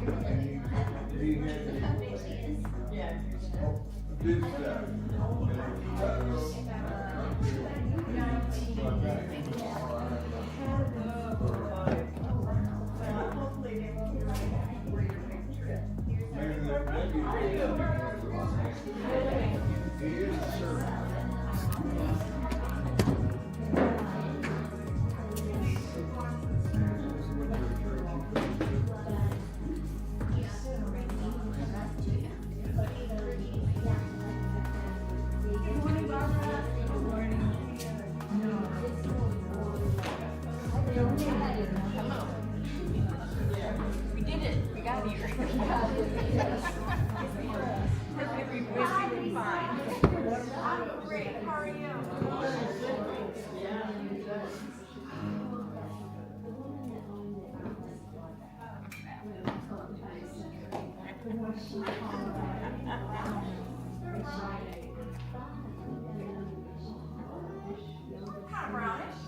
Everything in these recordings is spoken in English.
We did it. We got here. Perfectly fine. I'm great. How are you? Kind of brownish.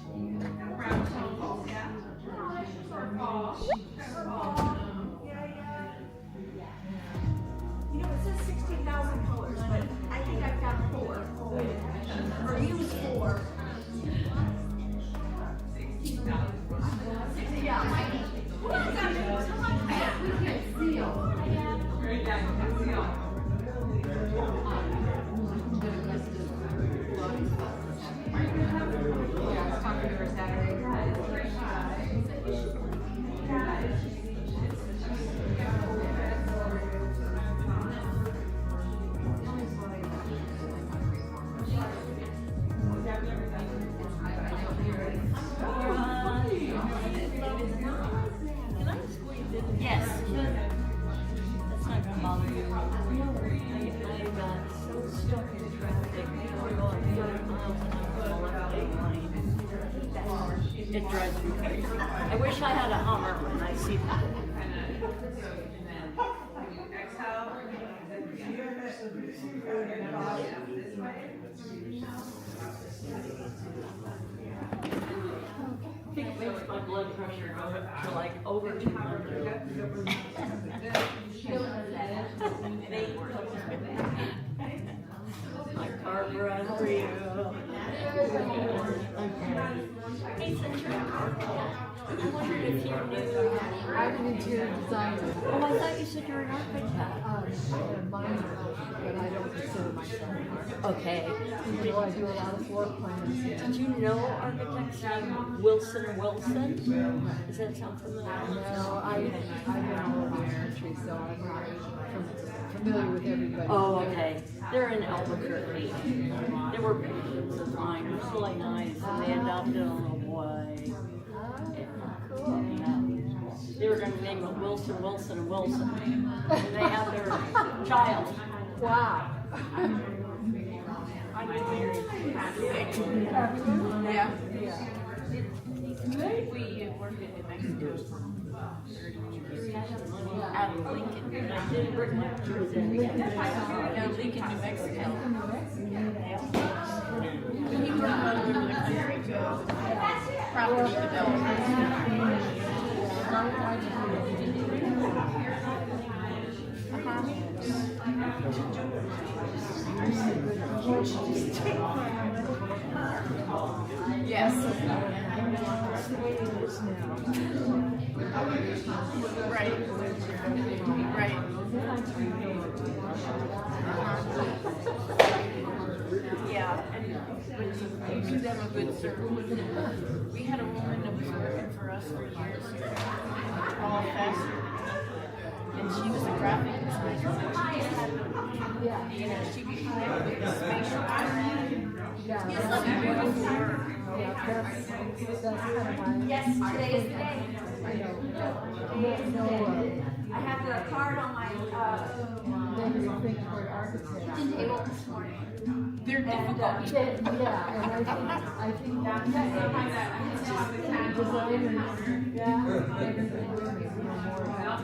Brownish tone, yeah. Brownish sort of fall. Yeah. You know, it says 16,000 colors, but I think I've got 4. Or use 4. 16,000. Yeah. What else got me? We can seal. Very nice. Seal. Yeah, I was talking to her Saturday. Yes. That's not gonna bother you. I got so stuck in traffic. We're going 30 miles an hour on the left lane. It drives me crazy. I wish I had a Hummer when I see that. It makes my blood pressure go up to like over 200. My carburetor for you. Hey, since you're an architect, I wondered if you knew. I'm an interior designer. Oh, I thought you said you were an architect. I'm a minor, but I don't consider myself an architect. Okay. Even though I do a lot of floor plans. Did you know architects named Wilson Wilson? Does that sound familiar? No, I've been all over the country, so I'm not familiar with everybody. Oh, okay. They're in Albuquerque. They were designers, really nice, and they adopted a little boy. Cool. Yeah. They were going to name it Wilson, Wilson, and Wilson. And they had their child. Wow. I'm married. Yeah. We worked in New Mexico for 30 years. Out of Lincoln. And I did bring my kids in. Yeah, Lincoln, New Mexico. When you work all over the country, go property development. Yes. Right. Right. Yeah, and you do them a good service. We had a woman that was working for us for years, all faster, and she was a graphic designer. She just had, you know, she had spatial training. Yeah. It's like a beautiful work. Yeah, that's kind of my. Yes, today is the day. I know. I have the card on my Then you think for an architect. table this morning. They're difficult. Yeah, and I think designers, everybody women know more about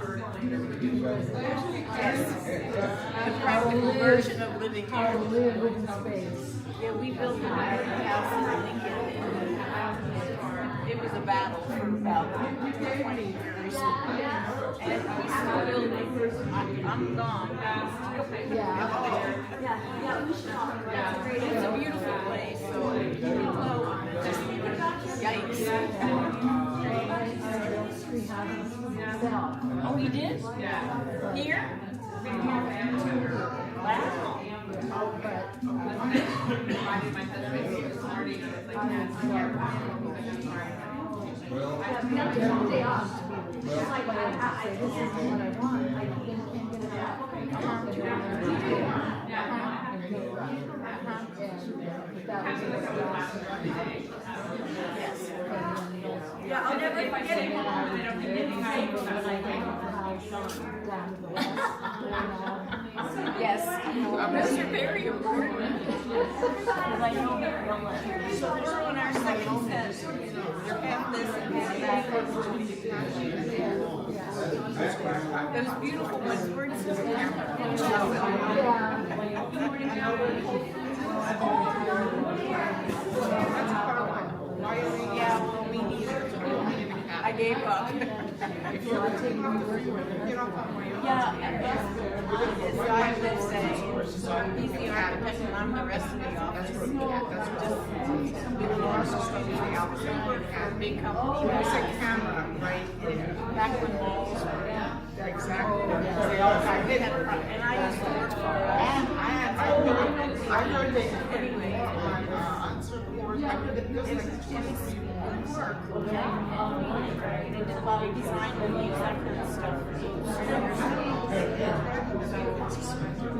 The practical version of living how to here. live in space. Yeah, we built a house in Lincoln, and it was a battle for about 20 years. And we still build I'm gone. Yeah, we should talk about it. It's a great It's a beautiful place, so just yikes. Oh, you did? Here? Wow. We have to take the day off. It's like, I This is what I want. I can't get it out. Yeah, I'll never forget it. Yes, those are very important. So we're on our second set. They're half this and half that. Those beautiful ones, where does this Yeah, well, me neither. I gave up. Yeah, as I've been saying, he's the architect and I'm the rest of the office. Just big company. There's a camera right there. Back when malls were. Exactly. And I used to work for I heard they anyway on certain boards. I heard that there's like work. They did a lot of design reviews, that kind of stuff.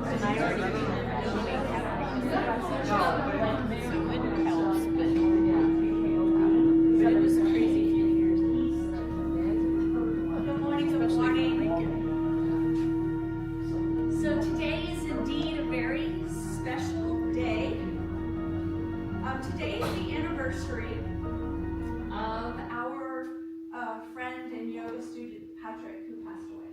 And I already knew that so it helps, but it was a crazy few years. Good morning, good morning. So today is indeed a very special day. Today is the anniversary of our friend and yoga student Patrick, who passed away.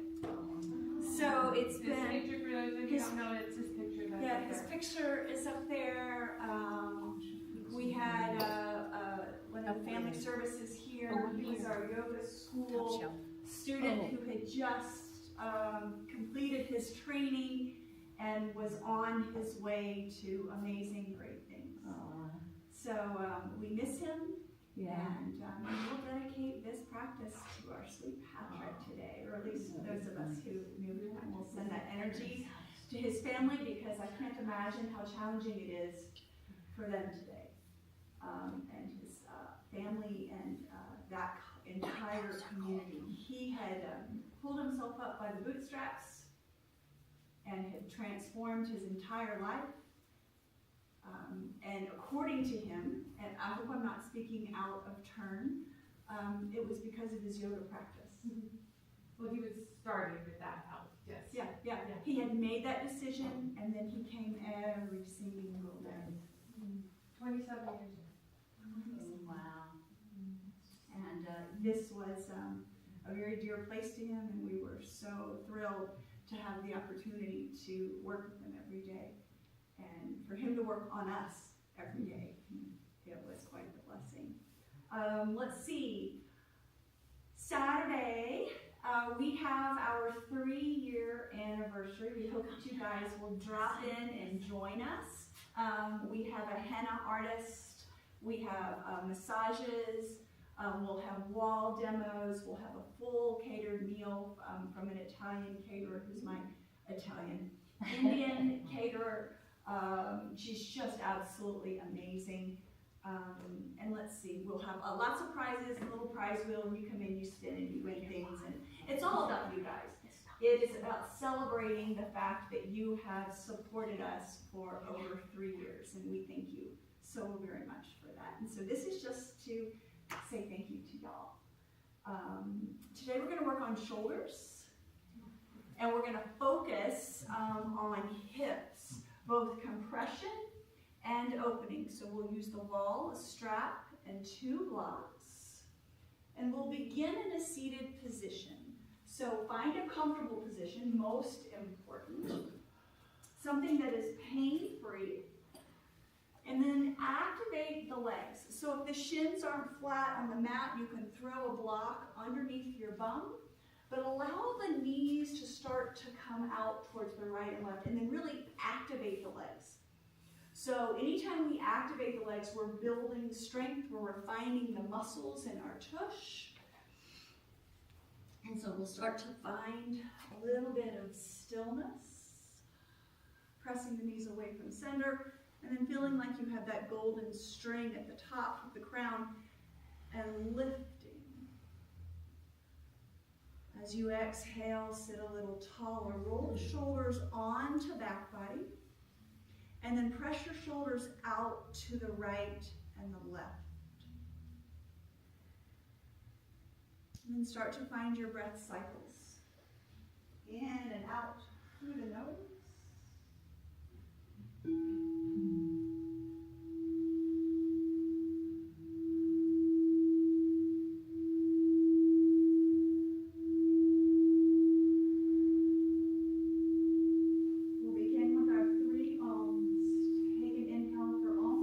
So it's His been picture, for those of you who don't know, it's his picture. That's yeah, up his there. picture is up there. We had one of the family services here. He was our yoga school student who had just completed his training and was on his way to amazing, great things. So we miss him, and we'll dedicate this practice to our sweet Patrick today, or at least those of us who knew him. We'll send that energy to his family because I can't imagine how challenging it is for them today. And his family and that entire community. He had pulled himself up by the bootstraps and had transformed his entire life. And according to him, and I hope I'm not speaking out of turn, it was because of his yoga practice. Well, he was starting with that help, yes. Yeah. He had made that decision, and then he came every single day. 27 years ago. Wow. And this was a very dear place to him, and we were so thrilled to have the opportunity to work with him every day. And for him to work on us every day, it was quite a blessing. Let's see. Saturday, we have our 3-year anniversary. We hope that you guys will drop in and join us. We have a henna artist. We have massages. We'll have wall demos. We'll have a full catered meal from an Italian caterer who's my Italian Indian caterer. She's just absolutely amazing. And let's see, we'll have lots of prizes, a little prize wheel, and you come in, you spin, and you win things. And it's all about you guys. It is about celebrating the fact that you have supported us for over 3 years, and we thank you so very much for that. And so this is just to say thank you to y'all. Today we're going to work on shoulders, and we're going to focus on hips, both compression and opening. So we'll use the wall, a strap, and 2 blocks. And we'll begin in a seated position. So find a comfortable position, most important. Something that is pain-free. And then activate the legs. So if the shins aren't flat on the mat, you can throw a block underneath your bum. But allow the knees to start to out towards the right and left, and then really activate the legs. So anytime we activate the legs, we're building strength, we're refining the muscles in our tush. And so we'll start to find a little bit of stillness, pressing the knees away from center, and then feeling like you have that golden string at the top of the crown, and lifting. As you exhale, sit a little taller. Roll the shoulders onto back body, and then press your shoulders out to the right and the left. And then start to find your breath cycles. In and out through the nose. We'll begin with our 3 ohms. Take an inhale for Om.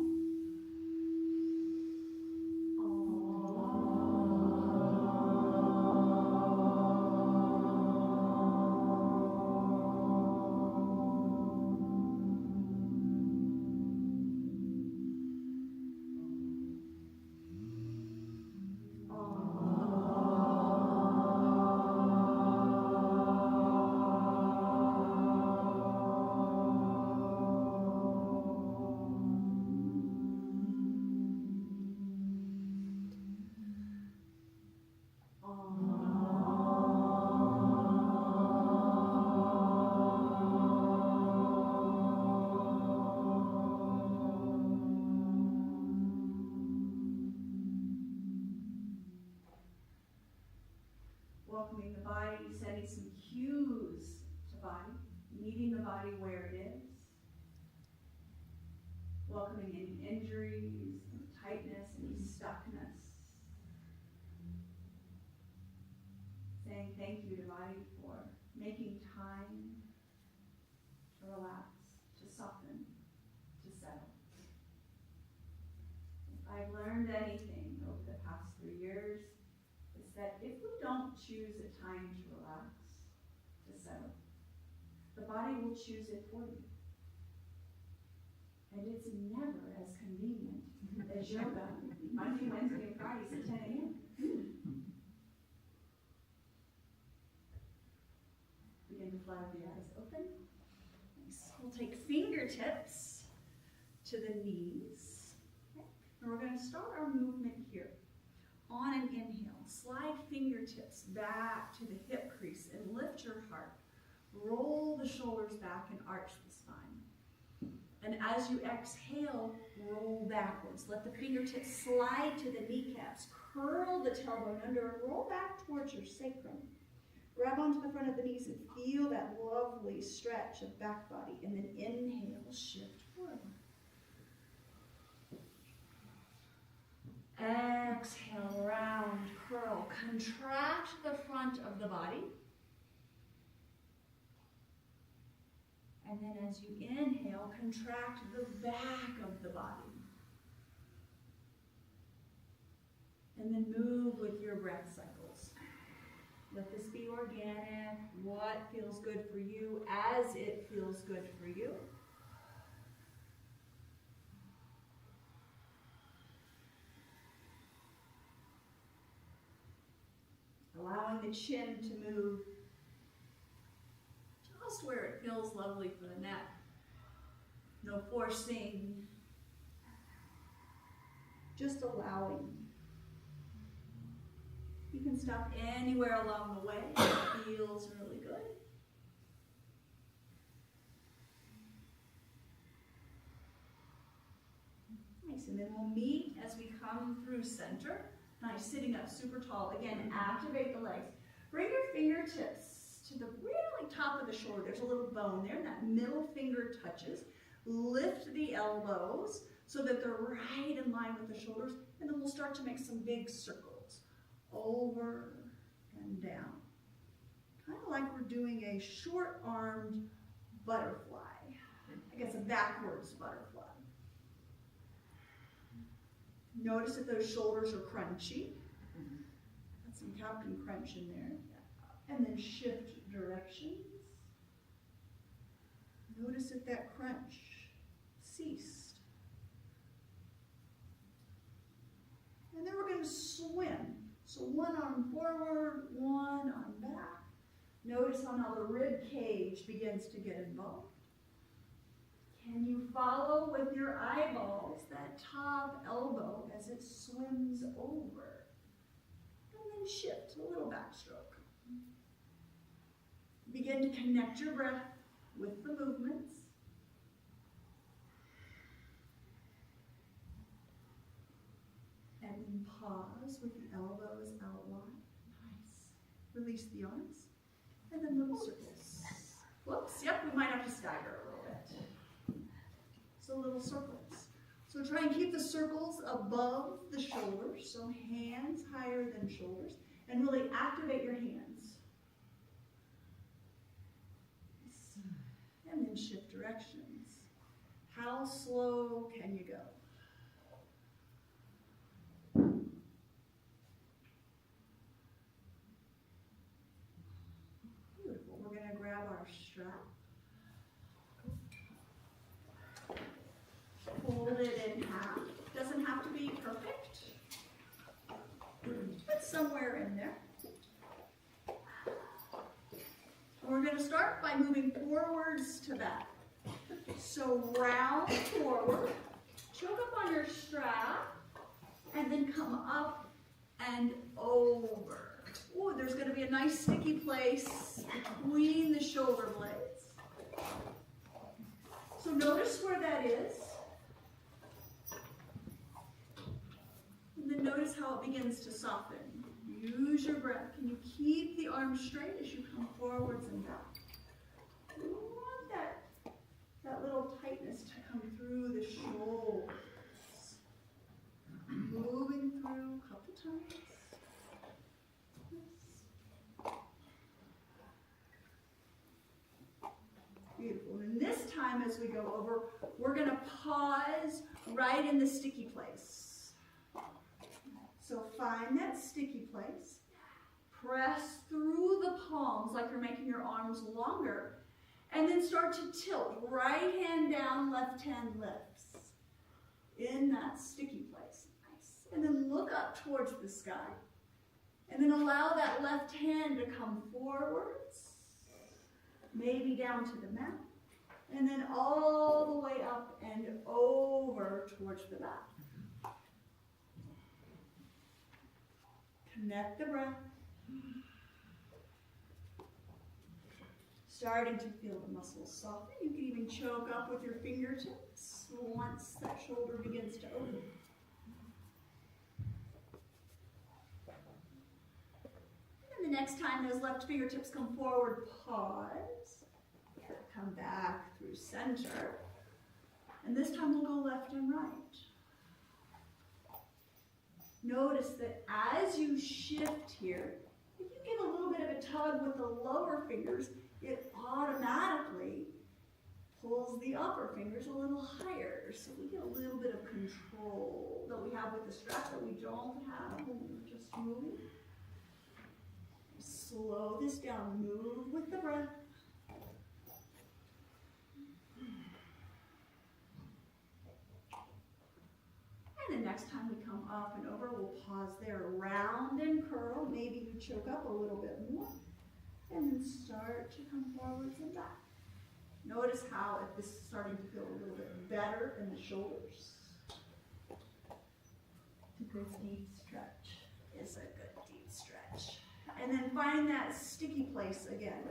Welcoming the body, setting some cues to body, meeting the body where it is. Welcoming any injuries, any tightness, any stuckness. Saying thank you to body for making time to relax, to soften, to settle. If I've learned anything over the past 3 years, it's that if we don't choose a time to relax, to settle, the body will choose it for you. And it's never as convenient as yoga, Monday, Wednesday, and Fridays at 10 a.m. Begin to flatten the eyes open. Nice. We'll take fingertips to the knees. Okay. And we're going to start our movement here. On an inhale, slide fingertips back to the hip crease and lift your heart. Roll the shoulders back and arch the spine. And as you exhale, roll backwards. Let the fingertips slide to the kneecaps. Curl the tailbone under and roll back towards your sacrum. Grab onto the front of the knees and feel that lovely stretch of back body. And then inhale, shift forward. Exhale, round, curl. Contract the front of the body. And then as you inhale, contract the back of the body. And then move with your breath cycles. Let this be organic. What feels good for you as it feels good for you. Allowing the chin to move just where it feels lovely for the neck. No forcing. Just allowing. You can stop anywhere along the way. It feels really good. Nice, and then we'll meet as we come through center. Nice, sitting up super tall. Again, activate the legs. Bring your fingertips to the really top of the shoulder. There's a little bone there, and that middle finger touches. Lift the elbows so that they're right in line with the shoulders, and then we'll start to make some big circles. Over and down. Kind of like we're doing a short-armed butterfly. I guess a backwards butterfly. Notice that those shoulders are crunchy. Got some Captain Crunch in there. And then shift directions. Notice if that crunch ceased. And then we're going to swim. So one arm forward, one arm back. Notice how the rib cage begins to get involved. Can you follow with your eyeballs that top elbow as it swims over? And then shift, a little backstroke. Begin to connect your breath with the movements. And then pause with the elbows out wide. Nice. Release the arms. And then little circles. Whoops, yep, we might have to stagger a little bit. So little circles. So try and keep the circles above the shoulders, so hands higher than shoulders, and really activate your hands. And then shift directions. How slow can you go? Beautiful. We're going to grab our strap. Fold it in half. Doesn't have to be perfect, but somewhere in there. We're going to start by moving forwards to back. So round forward, choke up on your strap, and then come up and over. Ooh, there's going to be a nice sticky place between the shoulder blades. So notice where that is. And then notice how it begins to soften. Use your breath. Can you keep the arms straight as you come forwards and back? You want that little tightness to come through the shoulders. Moving through a couple times. Beautiful. And this time as we go over, we're going to pause right in the sticky place. So find that sticky place. Press through the palms like you're making your arms longer. And then start to tilt. Right hand down, left hand lifts. In that sticky place. Nice. And then look up towards the sky. And then allow that left hand to come forwards. Maybe down to the mat. And then all the way up and over towards the back. Connect the breath. Starting to feel the muscles soften. You can even choke up with your fingertips once that shoulder begins to open. And the next time those left fingertips come forward, pause. Come back through center. And this time we'll go left and right. Notice that as you shift here, if you get a little bit of a tug with the lower fingers, it automatically pulls the upper fingers a little higher. So we get a little bit of control that we have with the strap that we don't have when we're just moving. Slow this down. Move with the breath. And the next time we come up and over, we'll pause there. Round and curl. Maybe you choke up a little bit more. And then start to come forwards and back. Notice how if this is starting to feel a little bit better in the shoulders. It's a good deep stretch. It's a good deep stretch. And then find that sticky place again.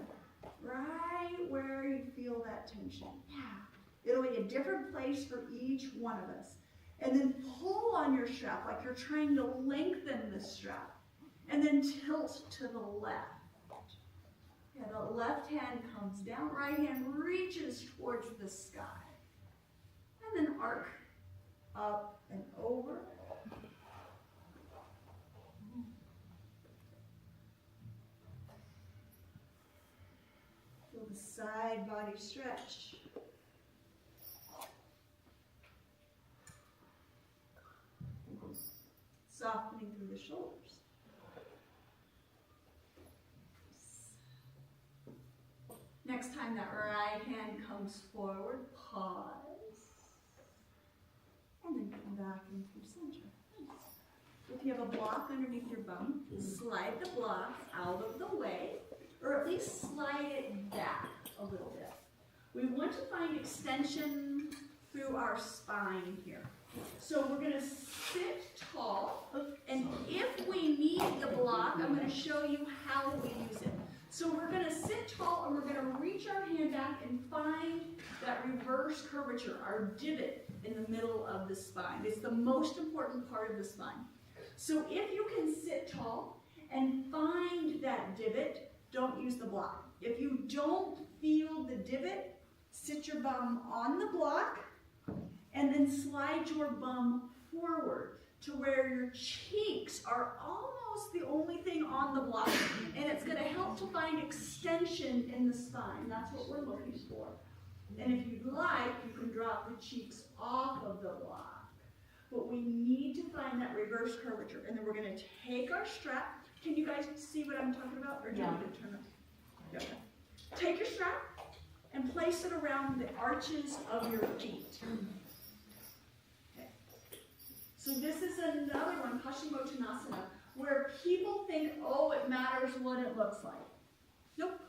Right where you feel that tension. Yeah. It'll be a different place for each one of us. And then pull on your strap like you're trying to lengthen the strap. And then tilt to the left. Yeah, the left hand comes down, right hand reaches towards the sky. And then arc up and over. Feel the side body stretch. Softening through the shoulders. Next time that right hand comes forward, pause. And then come back in through center. If you have a block underneath your bum, slide the block out of the way, or at least slide it back a little bit. We want to find extension through our spine here. So we're going to sit tall, and if we need the block, I'm going to show you how we use it. So we're going to sit tall, and we're going to reach our hand back and find that reverse curvature, our divot in the middle of the spine. It's the most important part of the spine. So if you can sit tall and find that divot, don't use the block. If you don't feel the divot, sit your bum on the block and then slide your bum forward to where your cheeks are almost the only thing on the block. And it's going to help to find extension in the spine. That's what we're looking for. And if you'd like, you can drop the cheeks off of the block. But we need to find that reverse curvature. And then we're going to take our strap. Can you guys see what I'm talking about? Or do you want me to turn it? Okay. Take your strap and place it around the arches of your feet. Okay. So this is another one, Paschimottanasana, where people think, oh, it matters what it looks like. Nope.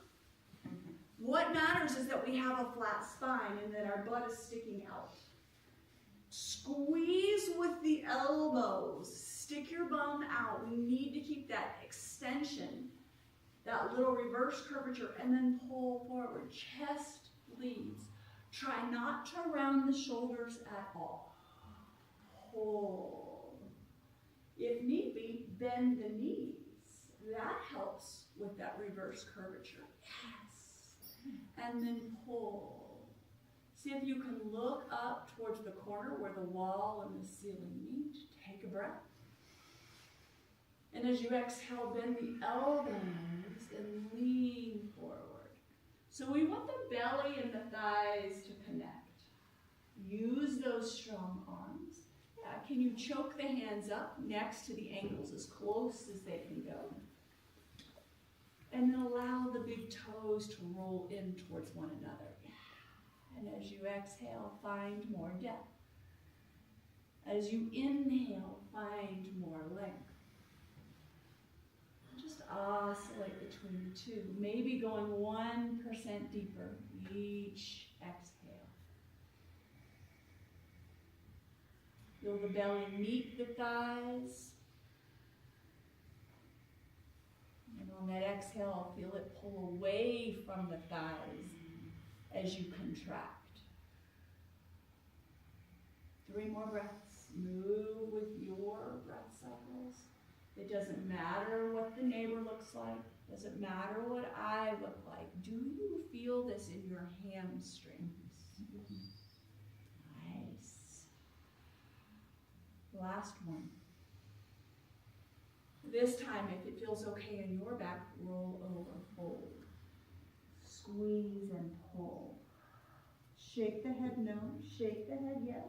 What matters is that we have a flat spine and that our butt is sticking out. Squeeze with the elbows. Stick your bum out. We need to keep that extension, that little reverse curvature, and then pull forward. Chest leads. Try not to round the shoulders at all. Pull. If need be, bend the knees. That helps with that reverse curvature. Yes. And then pull. See if you can look up towards the corner where the wall and the ceiling meet. Take a breath. And as you exhale, bend the elbows and lean forward. So we want the belly and the thighs to connect. Use those strong arms. Yeah, can you choke the hands up next to the ankles as close as they can go? And then allow the big toes to roll in towards one another. And as you exhale, find more depth. As you inhale, find more length. Just oscillate between the two, maybe going 1% deeper each exhale. Feel the belly meet the thighs. And on that exhale, feel it pull away from the thighs as you contract. 3 more breaths. Move with your breath cycles. It doesn't matter what the neighbor looks like. Doesn't matter what I look like. Do you feel this in your hamstrings? Nice. Last one. This time, if it feels okay in your back, roll over, fold. Squeeze and pull. Shake the head no, shake the head yes.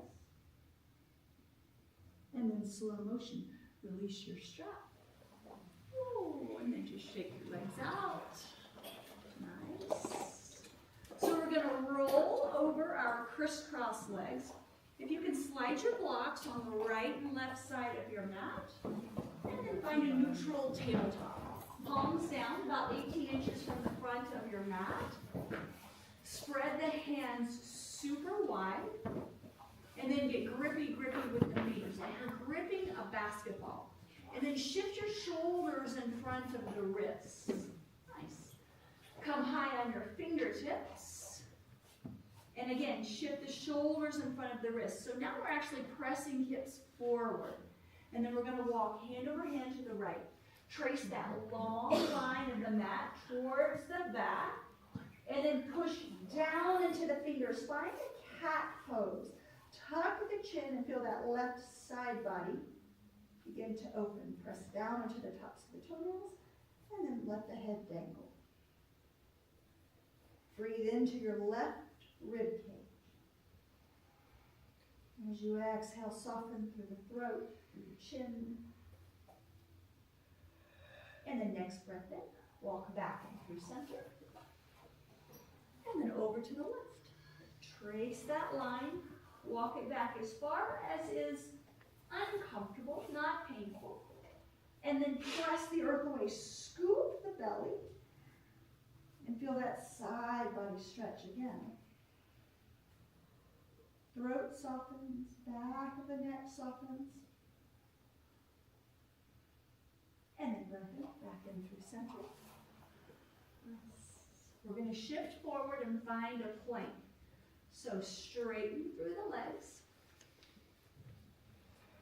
And then slow motion, release your strap. Ooh, and then just shake your legs out. Nice. So we're going to roll over our crisscross legs. If you can slide your blocks on the right and left side of your mat, and then find a neutral tabletop. Palms down, about 18 inches from the front of your mat. Spread the hands super wide, and then get grippy with the fingers, like you're gripping a basketball. And then shift your shoulders in front of the wrists. Nice. Come high on your fingertips. And again, shift the shoulders in front of the wrists. So now we're actually pressing hips forward. And then we're going to walk hand over hand to the right. Trace that long line of the mat towards the back. And then push down into the fingers. Find a cat pose. Tuck the chin and feel that left side body begin to open. Press down onto the tops of the toenails. And then let the head dangle. Breathe into your left rib cage. As you exhale, soften through the throat, through the chin. And the next breath in, walk back and through center. over to the left. Trace that line, walk it back as far as is uncomfortable, not painful. And then press the earth away. Scoop the belly and feel that side body stretch again. Throat softens, back of the neck softens. And then breath in, back in through center. We're going to shift forward and find a plank. So straighten through the legs.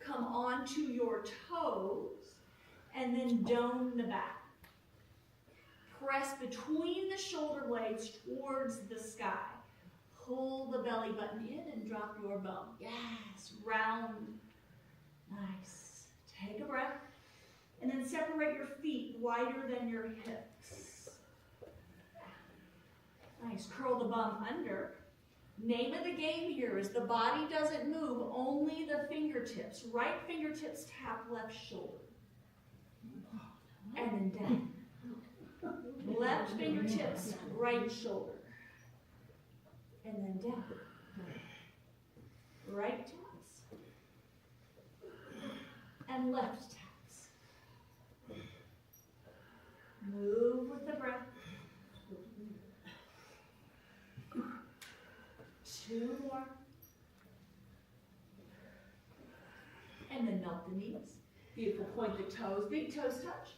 Come onto your toes and then dome the back. Press between the shoulder blades towards the sky. Pull the belly button in and drop your bum. Yes, round. Nice. Take a breath. And then separate your feet wider than your hips. Nice. Curl the bum under. Name of the game here is the body doesn't move, only the fingertips. Right fingertips tap left shoulder. And then down. Left fingertips, right shoulder. And then down. Right taps. And left taps. Move with the breath. 2 more. And then melt the knees. Beautiful. Point the toes. Big toes touch.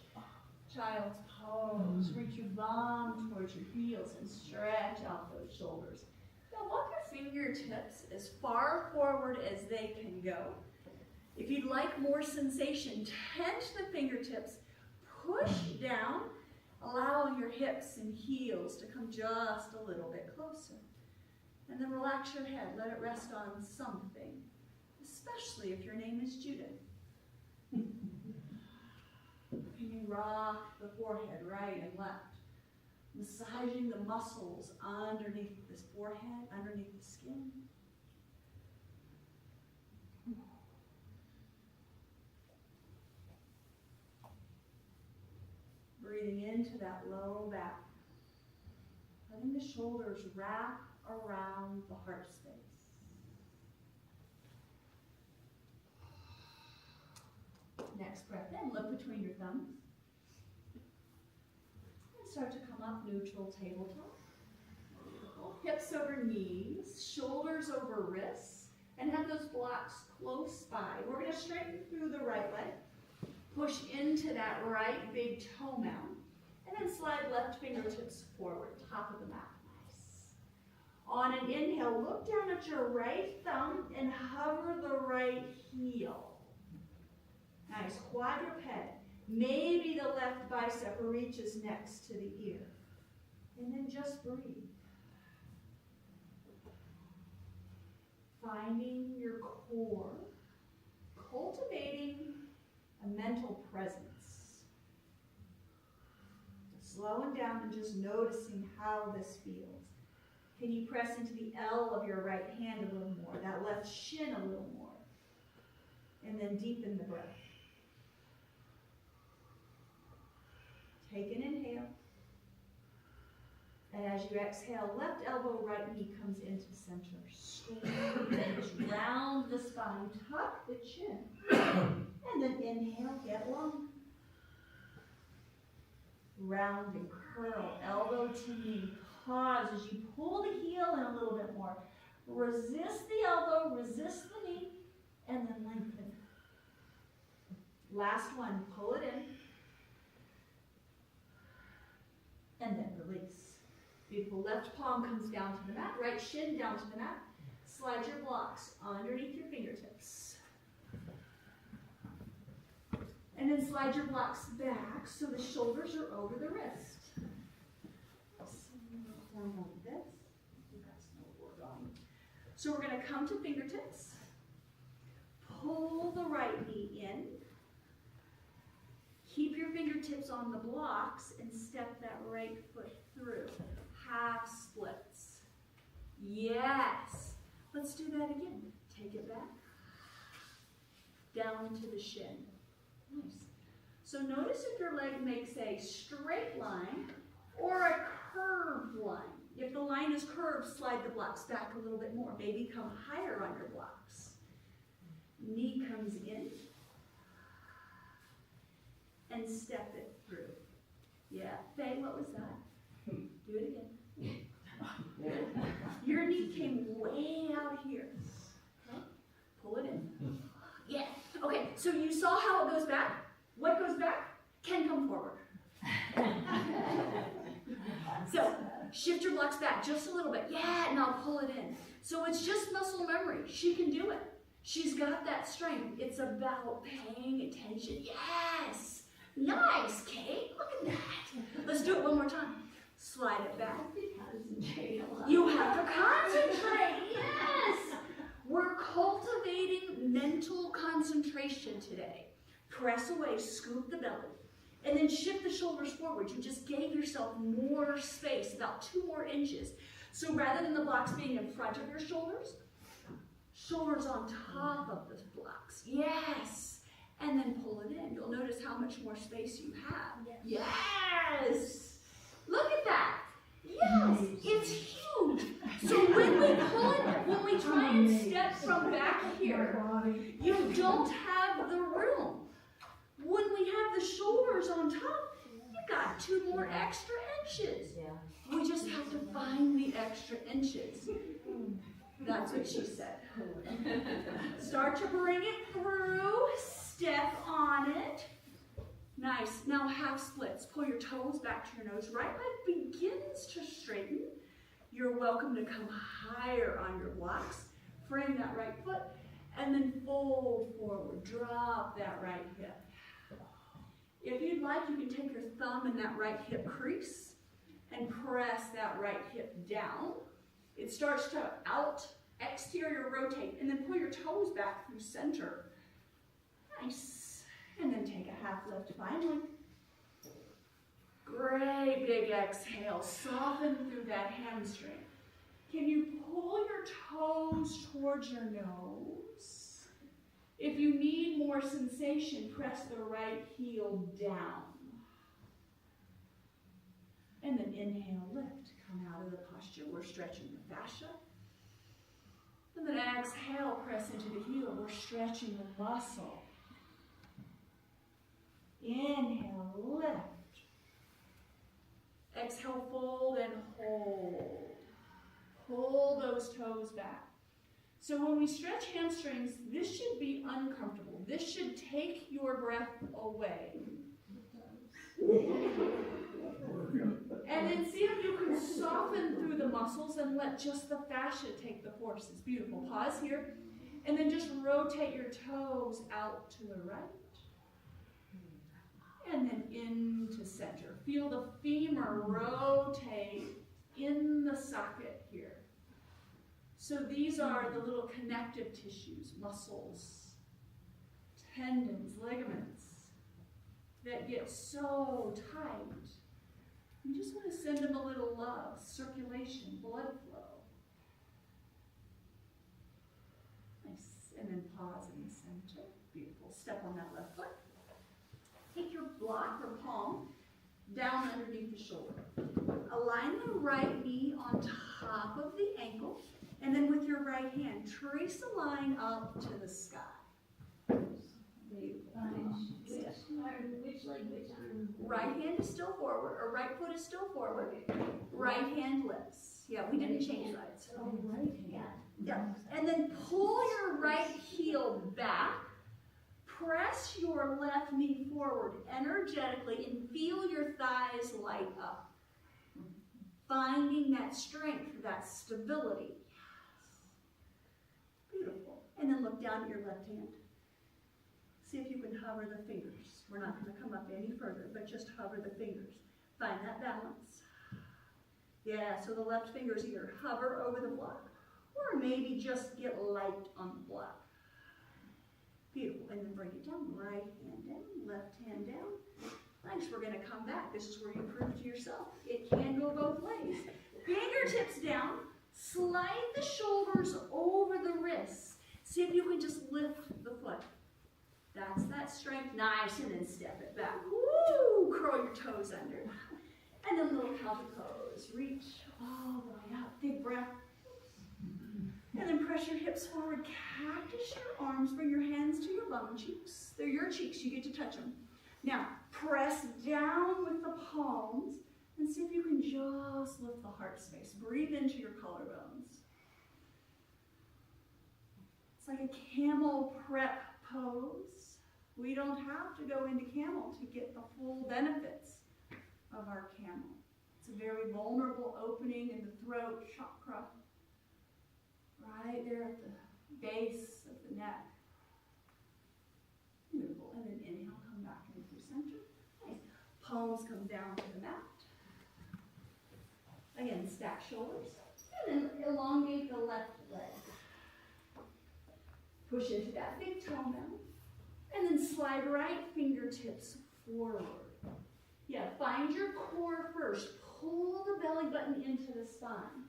Child's pose. Reach your bum towards your heels and stretch out those shoulders. Now walk your fingertips as far forward as they can go. If you'd like more sensation, tense the fingertips. Push down, allowing your hips and heels to come just a little bit closer. And then relax your head. Let it rest on something, especially if your name is Judith. Can you rock the forehead right and left, massaging the muscles underneath this forehead, underneath the skin. Breathing into that low back, letting the shoulders wrap around the heart space. Next breath in, look between your thumbs. And start to come up, neutral tabletop. Hips over knees, shoulders over wrists, and have those blocks close by. We're going to straighten through the right leg. Push into that right big toe mound. And then slide left fingertips forward, top of the mat. Nice. On an inhale, look down at your right thumb and hover the right heel. Nice. Quadruped. Maybe the left bicep reaches next to the ear. And then just breathe. Finding your core. Cultivating a mental presence. Slowing down and just noticing how this feels. Can you press into the L of your right hand a little more, that left shin a little more? And then deepen the breath. Take an inhale. And as you exhale, left elbow, right knee comes into center. Squeeze, round the spine, tuck the chin. And then inhale, get long. Round and curl, elbow to knee. Pause as you pull the heel in a little bit more. Resist the elbow, resist the knee, and then lengthen. Last one, pull it in. And then release. Beautiful. Left palm comes down to the mat, right shin down to the mat. Slide your blocks underneath your fingertips. And then slide your blocks back so the shoulders are over the wrist. Down like this. You guys know what we're going. So we're going to come to fingertips. Pull the right knee in. Keep your fingertips on the blocks and step that right foot through. Half splits. Yes. Let's do that again. Take it back. Down to the shin. Nice. So notice if your leg makes a straight line or a curved line. If the line is curved, slide the blocks back a little bit more. Maybe come higher on your blocks. Knee comes in. And step it through. Yeah. Faye, what was that? Do it again. Good. Your knee came way out here. Okay. Pull it in. Yeah. Okay, so you saw how it goes back? What goes back can come forward. So, shift your blocks back just a little bit. Yeah, now pull it in. So it's just muscle memory. She can do it. She's got that strength. It's about paying attention. Yes! Nice, Kate. Look at that. Let's do it one more time. Slide it back. You have to concentrate. Yes! We're cultivating mental concentration today. Press away, scoop the belly, and then shift the shoulders forward. You just gave yourself more space, about 2 more inches. So rather than the blocks being in front of your shoulders on top of the blocks. Yes! And then pull it in. You'll notice how much more space you have. Yes! Look at that. Yes, it's huge. So when we pull it, when we try and step from back here, you don't have the room. When we have the shoulders on top, you got 2 more extra inches. We just have to find the extra inches. That's what she said. Start to bring it through. Step on it. Nice. Now half splits. Pull your toes back to your nose. Right leg begins to straighten. You're welcome to come higher on your blocks. Frame that right foot. And then fold forward. Drop that right hip. If you'd like, you can take your thumb in that right hip crease and press that right hip down. It starts to out exterior rotate, and then pull your toes back through center. Nice. And then take a half lift finally. Great big exhale. Soften through that hamstring. Can you pull your toes towards your nose? If you need more sensation, press the right heel down. And then inhale, lift. Come out of the posture. We're stretching the fascia. And then exhale, press into the heel. We're stretching the muscle. Inhale, lift. Exhale, fold and hold. Pull those toes back. So when we stretch hamstrings, this should be uncomfortable. This should take your breath away. And then see if you can soften through the muscles and let just the fascia take the forces. Beautiful. Pause here. And then just rotate your toes out to the right. And then into center. Feel the femur rotate in the socket here. So these are the little connective tissues, muscles, tendons, ligaments that get so tight. You just want to send them a little love, circulation, blood flow. Nice. And then pause in the center. Beautiful. Step on that left foot. Take your block or palm down underneath the shoulder. Align the right knee on top of the ankle, and then with your right hand, trace a line up to the sky. Which leg, which arm? Right hand is still forward, or right foot is still forward. Right hand lifts. Yeah, we didn't change sides. Oh, right hand. Yeah. And then pull your right heel back. Press your left knee forward energetically and feel your thighs light up. Finding that strength, that stability. Beautiful. And then look down at your left hand. See if you can hover the fingers. We're not going to come up any further, but just hover the fingers. Find that balance. Yeah, so the left fingers either hover over the block or maybe just get light on the block. Beautiful. And then bring it down. Right hand down, left hand down. Nice. We're going to come back. This is where you prove to yourself it can go both ways. Fingertips down. Slide the shoulders over the wrists. See if you can just lift the foot. That's that strength. Nice. And then step it back. Woo! Curl your toes under. And then little counter pose. Reach, all the way out. Big breath. And then press your hips forward. Cactus your arms. Bring your hands to your bum cheeks. They're your cheeks. You get to touch them. Now, press down with the palms and see if you can just lift the heart space. Breathe into your collarbones. It's like a camel prep pose. We don't have to go into camel to get the full benefits of our camel. It's a very vulnerable opening in the throat chakra, right there at the base of the neck. Beautiful. And then inhale, come back into your center. Nice. Palms come down to the mat. Again, stack shoulders. And then elongate the left leg. Push into that big toe now. And then slide right fingertips forward. Yeah, find your core first. Pull the belly button into the spine.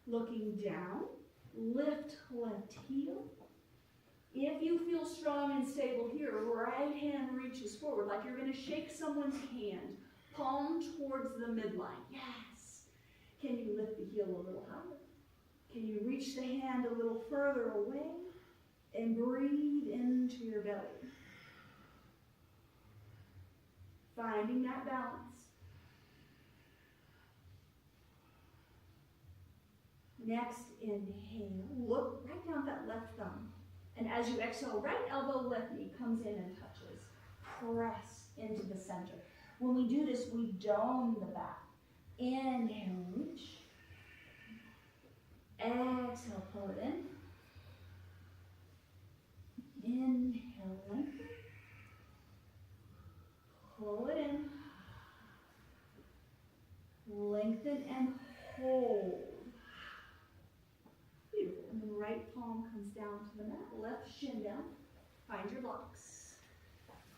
Looking down, lift left heel. If you feel strong and stable here, right hand reaches forward like you're going to shake someone's hand. Palm towards the midline. Yes. Can you lift the heel a little higher? Can you reach the hand a little further away? And breathe into your belly. Finding that balance. Next, inhale. Look right down that left thumb. And as you exhale, right elbow, left knee comes in and touches. Press into the center. When we do this, we dome the back. Inhale, reach. Exhale, pull it in. Inhale, lengthen. Pull it in. Lengthen and hold. Beautiful. And then right palm comes down to the mat. Left shin down. Find your blocks.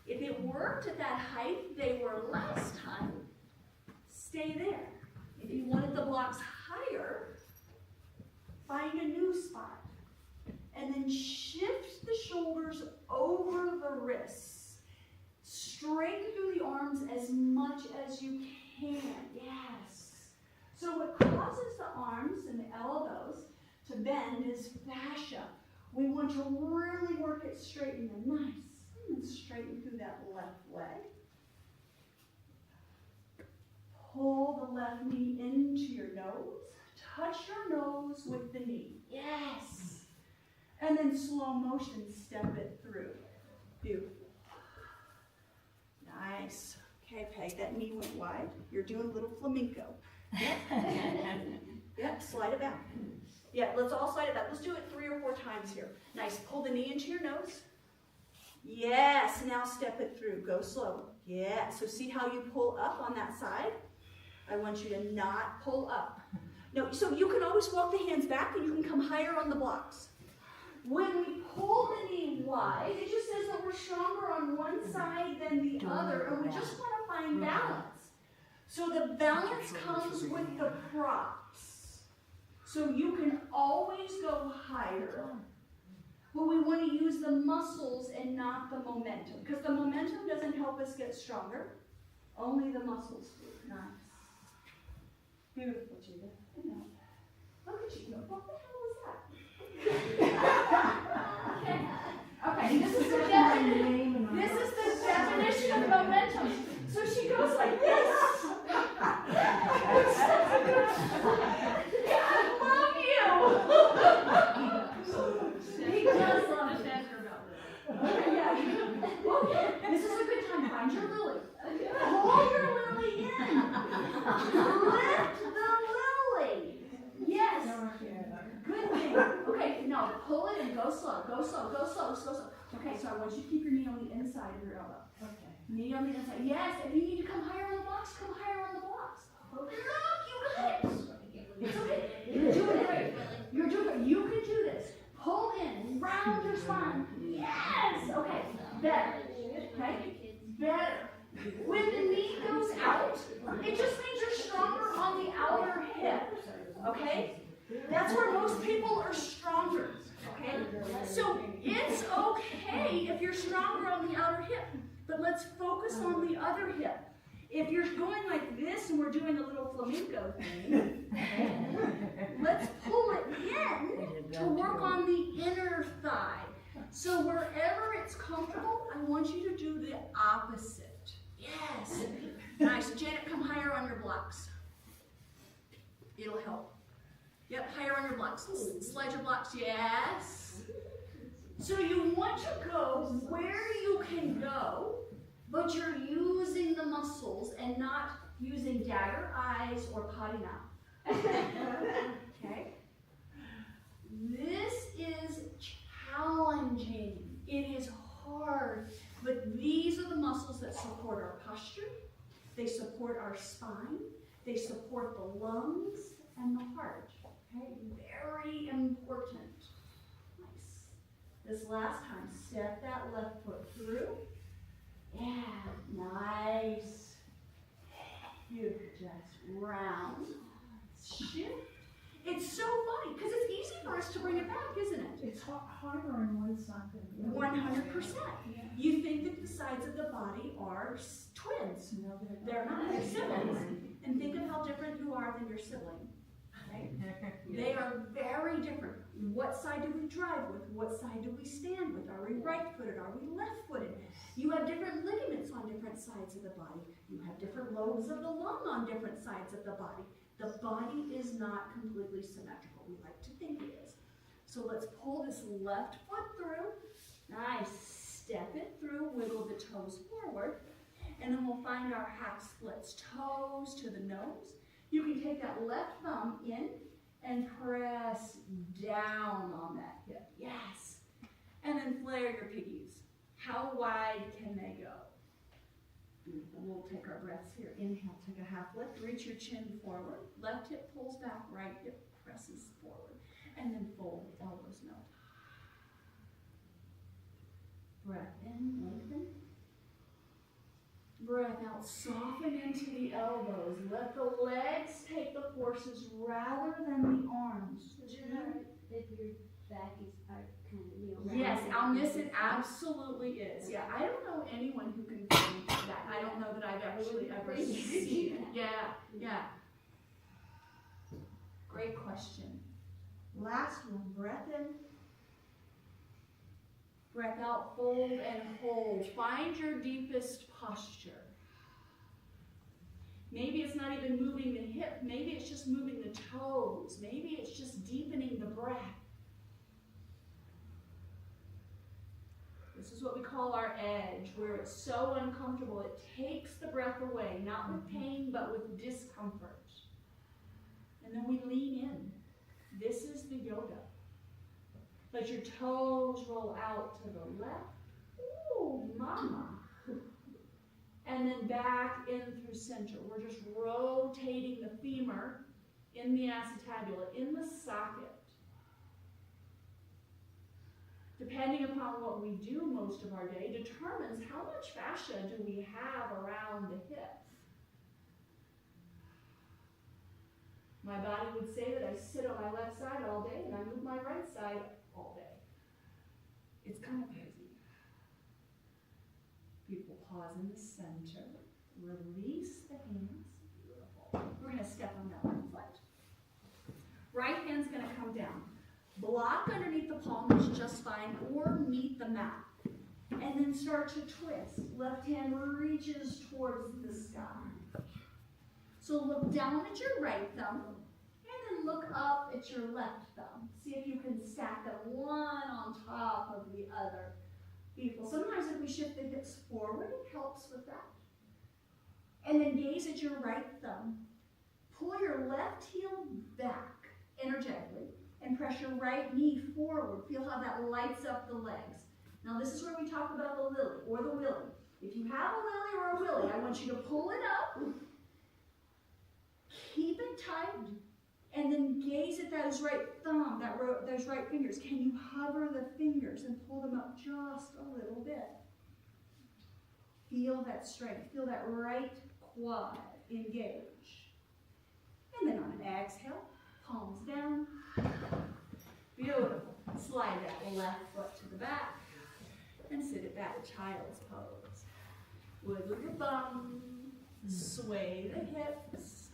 If it worked at that height they were last time, stay there. If you wanted the blocks higher, find a new spot. And then shift the shoulders over the wrists. Straighten through the arms as much as you can. Yes. So what causes the arms and the elbows to bend is fascia. We want to really work it straight and then nice. And straighten through that left leg. Pull the left knee into your nose. Touch your nose with the knee. Yes. And then slow motion, step it through. Beautiful. Nice. Okay, Peg, that knee went wide. You're doing a little flamenco. Yep. Yep, slide it back. Yeah, let's all slide it back. Let's do it 3 or 4 times here. Nice. Pull the knee into your nose. Yes, now step it through. Go slow. Yeah, so see how you pull up on that side? I want you to not pull up. No, so you can always walk the hands back and you can come higher on the blocks. When we pull the knee wide, it just says that we're stronger on one side than the other, and we just want to find balance. So the balance comes with the props. So you can always go higher, but we want to use the muscles and not the momentum, because the momentum doesn't help us get stronger, only the muscles do. Nice. Beautiful, Judith. Look at you. What the hell was that? Okay, this is the definition of momentum. So she goes like this. I love you. He does love you. Okay, yeah. Okay, this is a good time. Find your lily. Hold your lily in. Lift the lily. Yes. Good thing. Okay, no, pull it and go slow. Go slow, go slow, go slow. Okay, so I want you to keep your knee on the inside of your elbow. Okay. Knee on the inside. Yes, if you need to come higher on the blocks, come higher on the blocks. Look, you got it. It's okay. You're doing it great. You're doing it. You can do this. Pull in, round your spine. Yes. Okay. Better. Okay. Better. When the knee goes out, it just means you're stronger on the outer hip. Okay? That's where most people are stronger. Okay? So it's okay if you're stronger on the outer hip, but let's focus on the other hip. If you're going like this and we're doing a little flamenco thing, let's pull it in to work on the inner thigh. So wherever it's comfortable, I want you to do the opposite. Yes. Nice. Janet, come higher on your blocks. It'll help. Yep, higher on your blocks. Slide your blocks. Yes. So you want to go where you can go, but you're using the muscles and not using dagger eyes or potty mouth. Okay? This is challenging. It is hard, but these are the muscles that support our posture. They support our spine. They support the lungs and the heart. Okay? Very important. Nice. This last time, step that left foot through. Yeah, nice. You just round, shift. It's so funny because it's easy for us to bring it back, isn't it? It's harder on one side than the other. 100%. You think that the sides of the body are twins. No, They're not. They're siblings. And think of how different you are than your sibling. Right? They are very different. What side do we drive with? What side do we stand with? Are we right-footed? Are we left-footed? You have different ligaments on different sides of the body. You have different lobes of the lung on different sides of the body. The body is not completely symmetrical. We like to think it is. So let's pull this left foot through. Nice. Step it through. Wiggle the toes forward. And then we'll find our half splits. Toes to the nose. You can take that left thumb in and press down on that hip. Yes. And then flare your piggies. How wide can they go? Beautiful. We'll take our breaths here. Inhale, take a half lift. Reach your chin forward. Left hip pulls back, right hip presses forward. And then fold, elbows melt. Breath in, lengthen. Breath out, soften into the elbows. Let the legs take the forces rather than the arms. If your back is kind of Yes, I'll miss it. Absolutely is. Yeah, I don't know anyone who can do that. I don't know that I've actually ever seen it. Yeah. Great question. Last one, breath in. Breath out, fold and hold. Find your deepest posture. Maybe it's not even moving the hip. Maybe it's just moving the toes. Maybe it's just deepening the breath. This is what we call our edge, where it's so uncomfortable. It takes the breath away, not with pain, but with discomfort. And then we lean in. This is the yoga. Let your toes roll out to the left. Ooh, mama. And then back in through center. We're just rotating the femur in the acetabula, in the socket. Depending upon what we do most of our day, determines how much fascia do we have around the hip. My body would say that I sit on my left side all day and I move my right side all day. It's kind of crazy. Beautiful. Pause in the center. Release the hands. Beautiful. We're going to step on that right foot. Right hand's going to come down. Block underneath the palm is just fine, or meet the mat. And then start to twist. Left hand reaches towards the sky. So look down at your right thumb, and then look up at your left thumb. See if you can stack them one on top of the other. Beautiful. Sometimes if we shift the hips forward, it helps with that. And then gaze at your right thumb. Pull your left heel back energetically and press your right knee forward. Feel how that lights up the legs. Now this is where we talk about the lily or the willy. If you have a lily or a willy, I want you to pull it up, keep it tight, and then gaze at those right thumb, those right fingers. Can you hover the fingers and pull them up just a little bit? Feel that strength. Feel that right quad engage. And then on an exhale, palms down. Beautiful. Slide that left foot to the back and sit at that child's pose. Wiggle your bum. Sway the hips.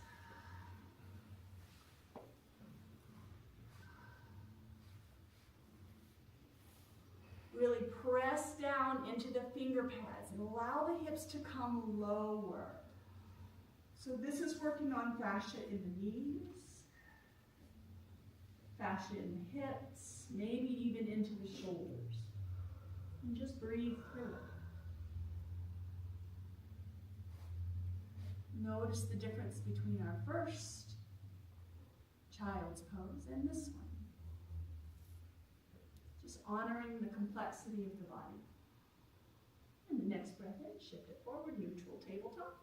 Really press down into the finger pads and allow the hips to come lower. So this is working on fascia in the knees, fascia in the hips, maybe even into the shoulders. And just breathe through it. Notice the difference between our first child's pose and this one. Just honoring the complexity of the body. And the next breath in, shift it forward, neutral tabletop.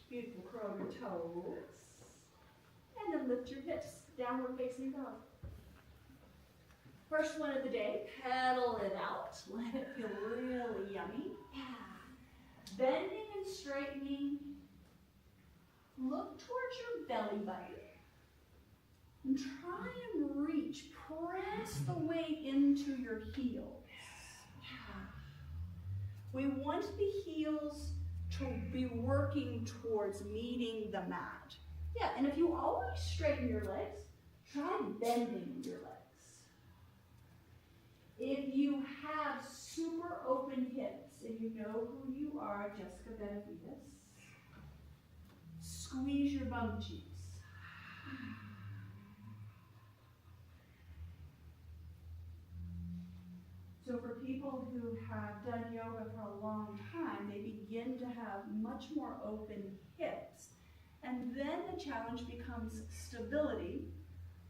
Beautiful, curl your toes. And then lift your hips, downward facing dog. First one of the day, pedal it out. Let it feel really yummy. Yeah. Bending and straightening. Look towards your belly button. And try and reach, press the weight into your heels. Yeah. We want the heels to be working towards meeting the mat. Yeah, and if you always straighten your legs, try bending your legs. If you have super open hips and you know who you are, Jessica Benavides, squeeze your bum cheeks. So for people who have done yoga for a long time, they begin to have much more open hips. And then the challenge becomes stability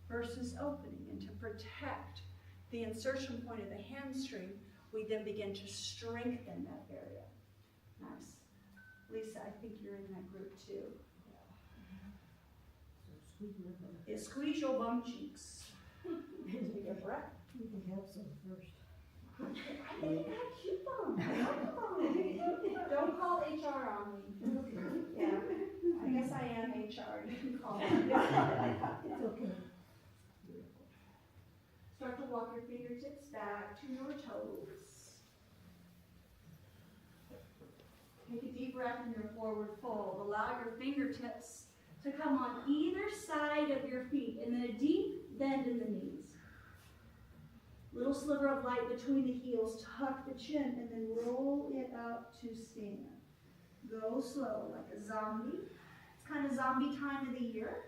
versus opening. And to protect the insertion point of the hamstring, we then begin to strengthen that area. Nice. Lisa, I think you're in that group too. Yeah, squeeze your bum cheeks. Take a breath. You can have some first. I think I have cute bum. Don't call HR on me. Yeah, I guess I am HR. You can call me. It's okay. Start to walk your fingertips back to your toes. Take a deep breath in your forward fold. Allow your fingertips to come on either side of your feet, and then a deep bend in the knees. Little sliver of light between the heels, tuck the chin, and then roll it up to stand. Go slow, like a zombie. It's kind of zombie time of the year.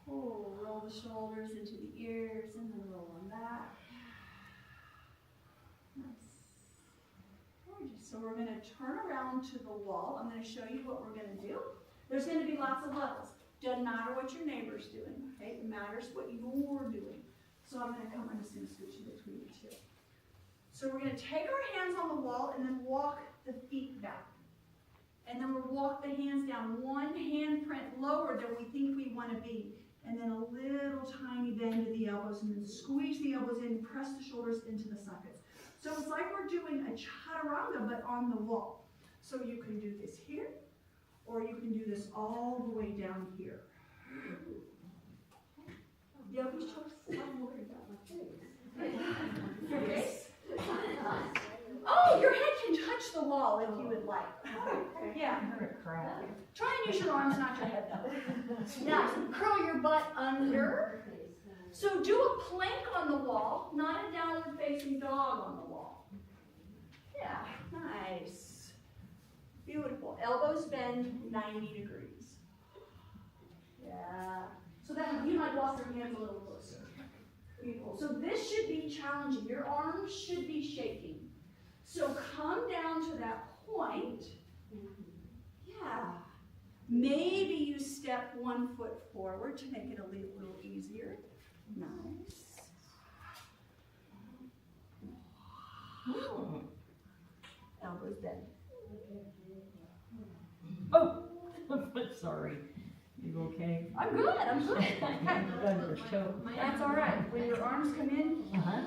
Oh, roll the shoulders into the ears, and then roll on back. Nice. Gorgeous. So we're going to turn around to the wall. I'm going to show you what we're going to do. There's going to be lots of levels. Doesn't matter what your neighbor's doing, okay? It matters what you're doing. So I'm just going to scooch in between the two. So we're going to take our hands on the wall and then walk the feet back. And then we'll walk the hands down one handprint lower than we think we want to be. And then a little tiny bend to the elbows, and then squeeze the elbows in, press the shoulders into the sockets. So it's like we're doing a chaturanga, but on the wall. So you can do this here, or you can do this all the way down here. Yogi's choice. I'm worried about my face. Your face? Oh, your head can touch the wall if you would like. Yeah. Try and use your arms, not your head though. Now, curl your butt under. So do a plank on the wall, not a downward facing dog on the wall. Yeah, nice. Beautiful. Elbows bend 90 degrees. Yeah. So that you might walk your hands a little closer. Beautiful. So this should be challenging. Your arms should be shaking. So come down to that point. Yeah. Maybe you step 1 foot forward to make it a little easier. Nice. Elbows bend. Oh, I'm sorry. You okay? I'm good. That's all right. When your arms come in,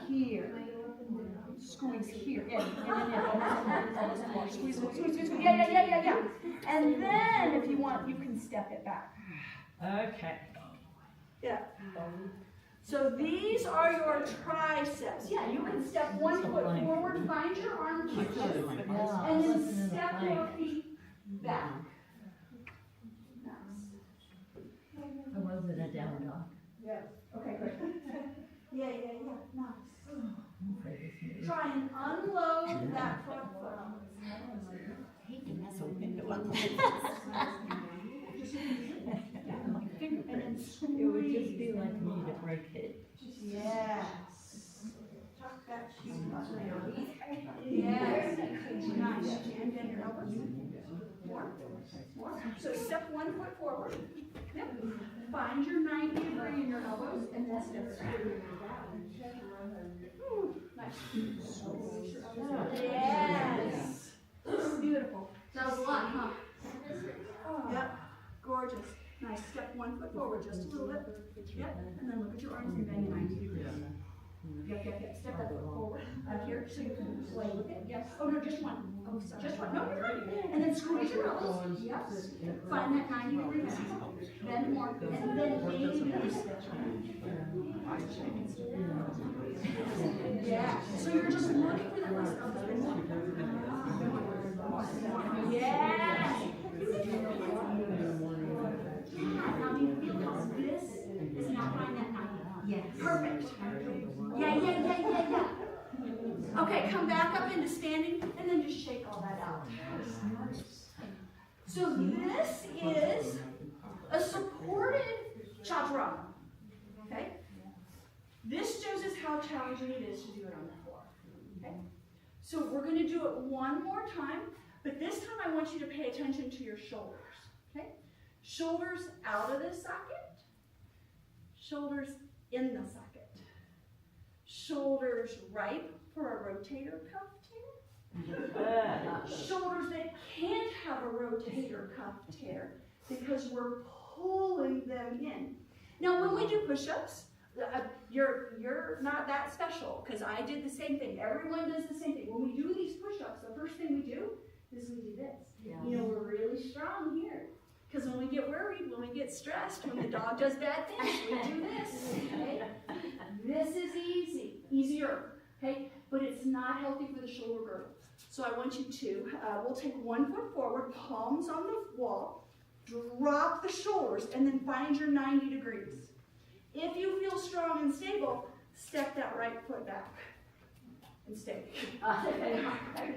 here. Squeeze here. In. Squeeze. Yeah. And then, if you want, you can step it back. Okay. Yeah. So these are your triceps. Yeah, you can step 1 foot forward, find your arm touches, and then step your feet back. Or was it a down dog? Yes. Okay, good. Yeah, nice. I'm afraid this movie- Try and unload that front foot. Hate to mess a window up. And then It would just squeeze. be like me to break it. Yes. Tuck that chin under. Yes. Nice. And bend your elbows. More. So step 1 foot forward. Yep. Find your 90 degree in your elbows and then step straight. Ooh, nice. Yes. Beautiful. That was a lot, huh? Yep. Gorgeous. Nice. Step 1 foot forward just a little bit. Yep. And then look at your arms and bend 90 degrees. Yep. Step that foot forward. Up here so you can play with it. Yep. Oh, no, just one. Oh, sorry. Just one. No, you're right. And then squeeze your elbows. Yep. Find that 90 degree bend. Bend more. And then maybe yeah. So you're just looking for that last elbow. Bend more. Yes. Now do you feel how this is now find that 90? Yes. Perfect. Yeah. Okay, come back up into standing and then just shake all that out. So this is a supported chaturanga. Okay? This shows us how challenging it is to do it on the floor. Okay? So we're going to do it one more time, but this time I want you to pay attention to your shoulders. Okay? Shoulders out of the socket, shoulders in the socket. Shoulders ripe for a rotator cuff tear. Shoulders that can't have a rotator cuff tear because we're pulling them in. Now when we do push-ups, you're not that special because I did the same thing. Everyone does the same thing. When we do these push-ups, the first thing we do is we do this. Yeah. You know, we're really strong here. Because when we get worried, when we get stressed, when the dog does bad things, we do this. Okay? This is easier. Okay? But it's not healthy for the shoulder girdle. So I want you to, we'll take 1 foot forward, palms on the wall, drop the shoulders, and then find your 90 degrees. If you feel strong and stable, step that right foot back and stay. It's hard to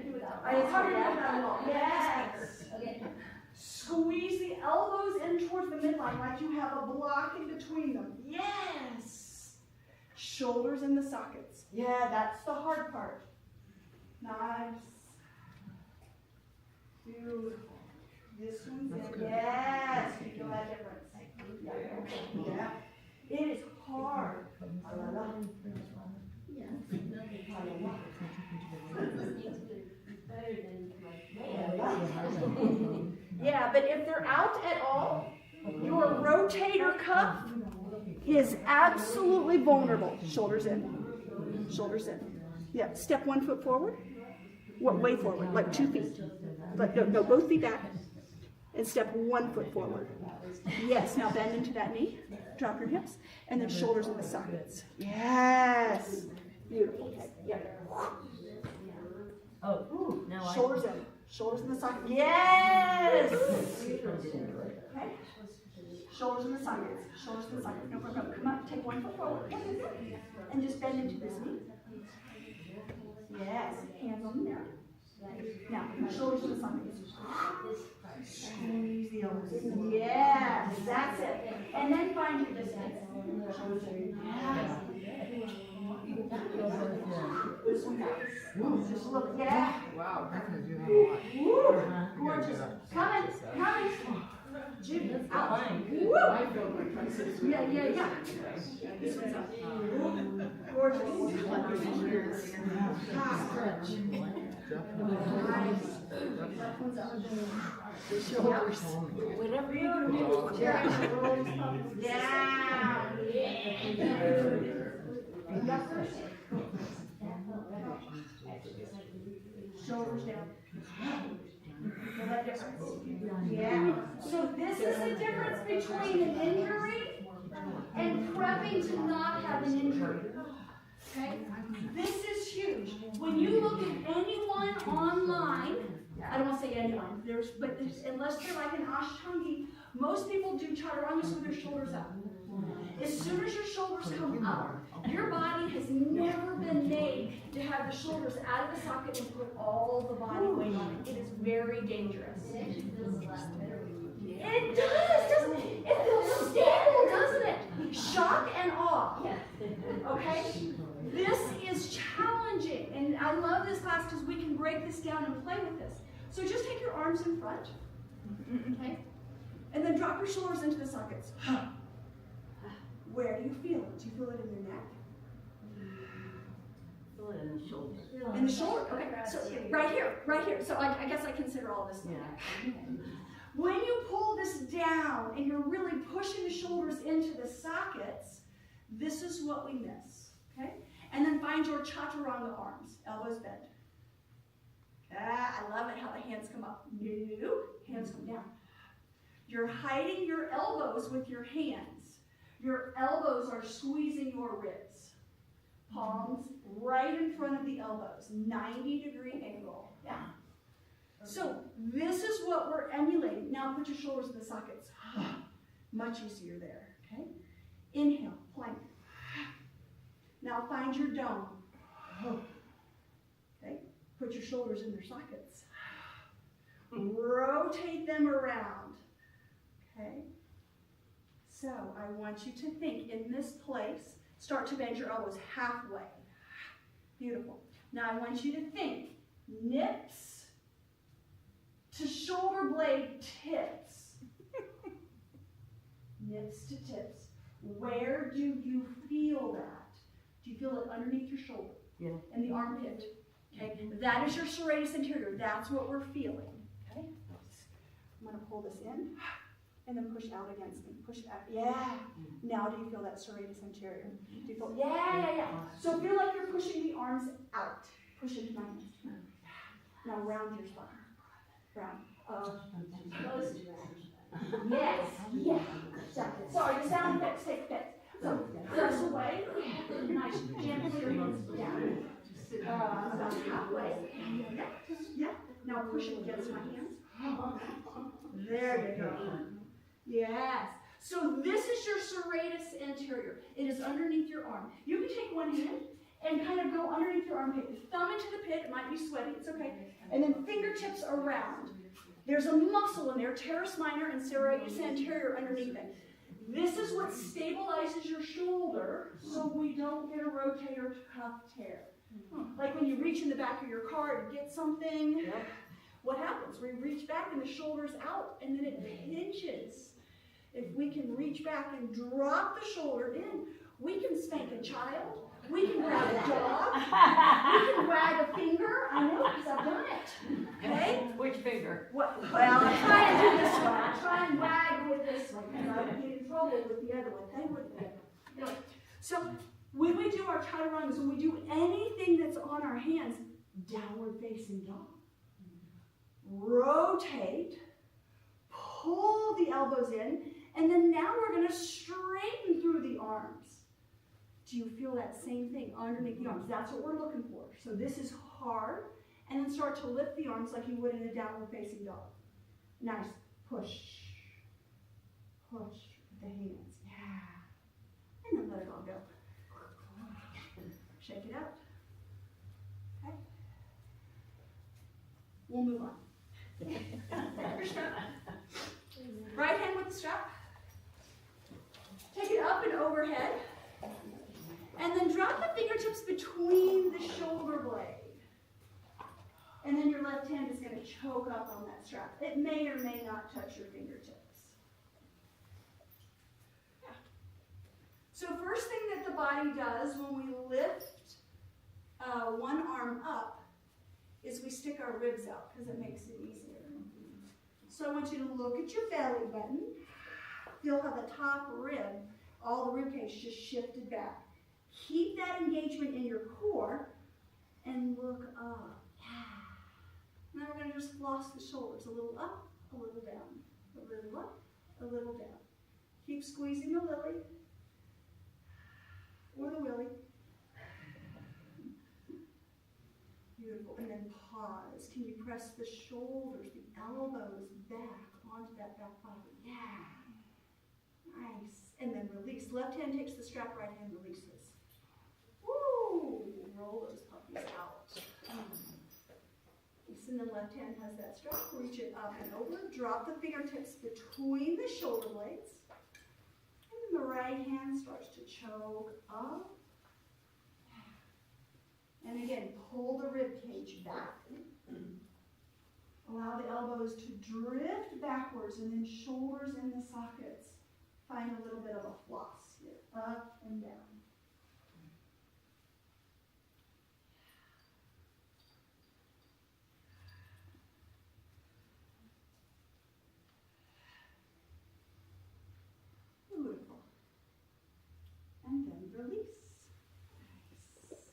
do without wall. Yes. Okay. Squeeze the elbows in towards the midline like you have a block in between them. Yes. Shoulders in the sockets. Yeah, that's the hard part. Nice. Beautiful. This one's in. Yes. You feel that difference. Yeah. It is hard. Yeah, but if they're out at all, your rotator cuff is absolutely vulnerable. Shoulders in. Shoulders in. Yeah, step 1 foot forward. Way forward, like 2 feet. But no, both feet back. And step 1 foot forward. Yes, now bend into that knee. Drop your hips. And then shoulders in the sockets. Yes. Beautiful. Okay. Yeah. Oh, ooh, now I. Shoulders in. Shoulders in the socket. Yes! Okay. Shoulders in the sockets. Shoulders in the sockets. No problem. Come up. Take 1 foot forward. And just bend into this knee. Yes. Hands on the mirror. Now, shoulders in the sockets. Squeeze the elbows. Yes. That's it. And then find your distance. Shoulders in. Yes. This one down. Just look. Yeah. Wow, because you have a lot. Woo! Gorgeous. Coming. Jim, out. Woo! Yeah. This one's up. Gorgeous. Nice. That one's up. The shoulders. Whatever you do. Down. Shoulders down. Feel that difference? Yeah. So this is the difference between an injury and prepping to not have an injury. Okay? This is huge. When you look at anyone online I don't want to say anyone. Unless they're like an Ashtangi, most people do chaturangas with their shoulders up. As soon as your shoulders come up, your body has never been made to have the shoulders out of the socket and put all the body weight on it. It is very dangerous. It does, doesn't it? It feels stable, doesn't it? Shock and awe. Okay? This is challenging, and I love this class because we can break this down and play with this. So just take your arms in front, okay? And then drop your shoulders into the sockets. Where do you feel it? Do you feel it in your neck? Feel it in the shoulder. In the shoulder? Okay, so right here, right here. So I guess I consider all this the neck. When you pull this down and you're really pushing the shoulders into the sockets, this is what we miss, okay? And then find your chaturanga arms, elbows bent. I love it how the hands come up. No, hands come down. You're hiding your elbows with your hands. Your elbows are squeezing your ribs. Palms right in front of the elbows, 90-degree angle. Yeah. So this is what we're emulating. Now put your shoulders in the sockets. Much easier there, okay? Inhale, plank. Now find your dome. Okay? Put your shoulders in their sockets. Rotate them around. Okay? So I want you to think in this place, start to bend your elbows halfway. Beautiful. Now I want you to think nips to shoulder blade tips. Nips to tips. Where do you feel that? Do you feel it underneath your shoulder? Yeah. In the armpit. Okay? That is your serratus anterior. That's what we're feeling. Okay? I'm going to pull this in and then push out against me. Push it out. Yeah. Now do you feel that serratus anterior? Do you feel? Yeah. So feel like you're pushing the arms out. Push into my hands. Now round your spine. Round. Close. Yes. Yeah. Sorry, the sound effects take effect. So press away. Nice. Gently your hands down. About halfway. Yeah. Now push it against my hands. There you go. Yes. So this is your serratus anterior. It is underneath your arm. You can take one hand and kind of go underneath your armpit. Thumb into the pit. It might be sweaty. It's okay. And then fingertips around. There's a muscle in there, teres minor and serratus anterior underneath it. This is what stabilizes your shoulder so we don't get a rotator cuff tear. Like when you reach in the back of your car to get something, what happens? We reach back and the shoulder's out and then it pinches. If we can reach back and drop the shoulder in, we can spank a child, we can grab a dog, we can wag a finger. I know because I've done it. Okay? Which finger? Well, I try and do this one. I try and wag with this one because I would get in trouble with the other one. They wouldn't get it. Anyway, so when we do our chaturangas, when we do anything that's on our hands, downward facing dog. Rotate, pull the elbows in, and then now we're going to straighten through the arms. Do you feel that same thing underneath the arms? That's what we're looking for. So this is hard, and then start to lift the arms like you would in a downward facing dog. Nice. Push. Push with the hands. Yeah. And then let it all go. Shake it out. Okay. We'll move on. Your strap. Right hand with the strap. Take it up and overhead. And then drop the fingertips between the shoulder blade. And then your left hand is going to choke up on that strap. It may or may not touch your fingertips. Yeah. So first thing that the body does when we lift one arm up is we stick our ribs out because it makes it easier. So I want you to look at your belly button. Feel how the top rib, all the rib cage just shifted back. Keep that engagement in your core and look up. Now we're going to just floss the shoulders. A little up, a little down. A little up, a little down. Keep squeezing the lily or the willy. Beautiful. And then pause. Can you press the shoulders, the elbows back onto that back body. Yeah. Nice. And then release. Left hand takes the strap, right hand releases. Woo! Roll those puppies out. And then left hand has that strap. Reach it up and over. Drop the fingertips between the shoulder blades. And then the right hand starts to choke up. And again, pull the rib cage back. Allow the elbows to drift backwards and then shoulders in the sockets. Find a little bit of a floss here, up and down. Beautiful. And then release. Nice.